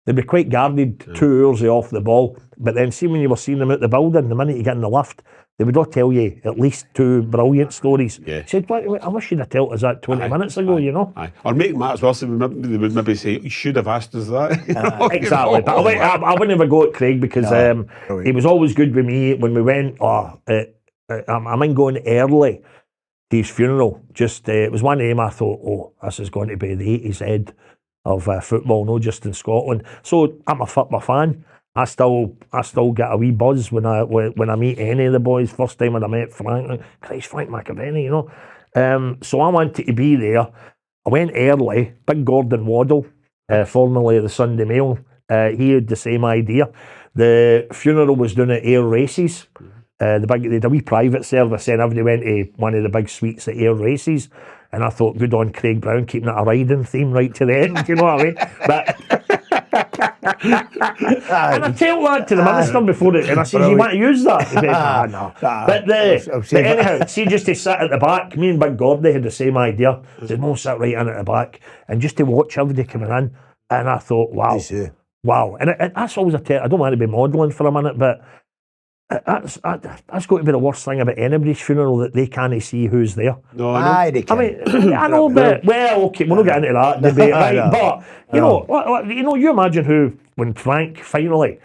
They'd be quite guarded 2 hours off the ball. But then see when you were seeing them out the building, the minute you get in the lift, they would all tell you at least 2 brilliant stories. Yeah. He said, I wish you'd have told us that 20 minutes ago, you know. Or make matters worse, they would maybe say, you should have asked us that. Exactly. But I wouldn't ever go at Craig because he was always good with me when we went, I mind going early to his funeral. Just it was one name I thought, this is going to be the 80s head of football, not just in Scotland. So I'm a football fan. I still get a wee buzz when I meet any of the boys. First time when I met Frank, like, Christ, Frank McAvenny, you know. So I wanted to be there. I went early. Big Gordon Waddle, formerly of the Sunday Mail, he had the same idea. The funeral was done at Air Races. They had a wee private service, and everybody went to one of the big suites at Air Races. And I thought, good on Craig Brown, keeping it a riding theme right to the end, you know what I mean? But and I tell that to the minister before it, and I said, you want to use that? He said, no. But anyhow, see, just to sit at the back, me and Big Gordy had the same idea. He said, no, sit right in at the back, and just to watch everybody coming in. And I thought, wow. And that's always I don't want to be modelling for a minute, but that's got to be the worst thing about anybody's funeral, that they can't see who's there. No, I know. I mean, I know, but okay, we'll not get into that debate, right? But you know, you imagine who, when Frank finally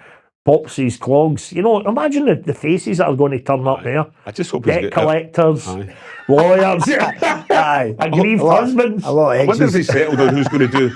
pops his clogs, you know, imagine the faces that are going to turn up there. I just hope debt collectors, lawyers, aggrieved husbands. I wonder if he settled on who's going to do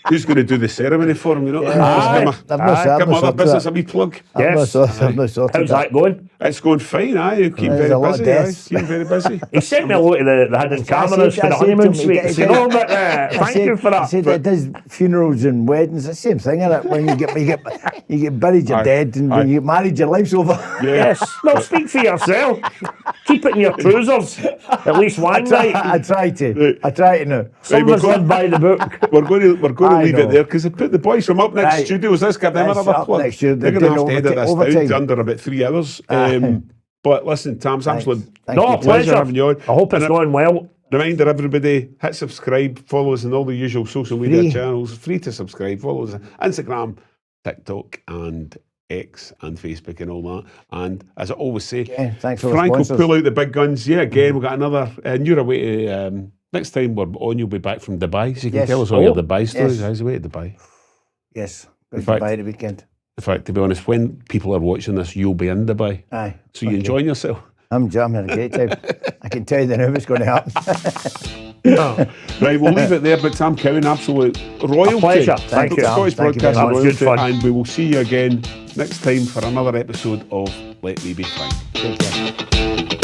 who's going to do the ceremony for him? You know, I've not give my other sorted business that. a wee plug. Yes. I've not sorted How's that going? It's going fine. You keep There's very a lot of busy. deaths. Keep very busy. He sent me a lot of the hidden cameras for the honeymoon suites. You know, but thank you for that. I said it does funerals and weddings. It's the same thing, isn't it? When you get buried, you're dead, and when you get married, your life's over. Yes. Well, speak for yourself. Keep it in your trousers. At least one night. I try to now. Someone's lived by the book. We're going to leave it know. there because the boys from Up Next Studios. Let's give them That's another Up plug. Next Studios. They're going to have to They're edit doing this overtime. down to under about 3 hours. But listen, Tam, it's absolute Thank No, you. pleasure. having you on. I hope it's And going well. Reminder everybody, hit subscribe, follow us on all the usual social media Free. channels. Free to subscribe. Follow us on Instagram, TikTok, and X, and Facebook, and all that. And as I always say, Thanks for the Frank will sponsors. pull out the big guns. Yeah, again, we've got another. And you're away to. Next time we're on, you'll be back from Dubai, so you can Yes. tell us all your Dubai Yes. stories. How's the way to Dubai? Yes, In going fact- to Dubai the weekend. In fact, to be honest, when people are watching this, you'll be in Dubai. Aye. So you enjoying yourself? I'm having a great time. I can tell you now what's going to happen. Right, we'll leave it there. But Tam Cowan, absolute royalty. A pleasure. Thank you. Scottish Thank you very Broadcasting much. royalty, Good fun. and we will see you again next time for another episode of Let Me Be Frank. Take care.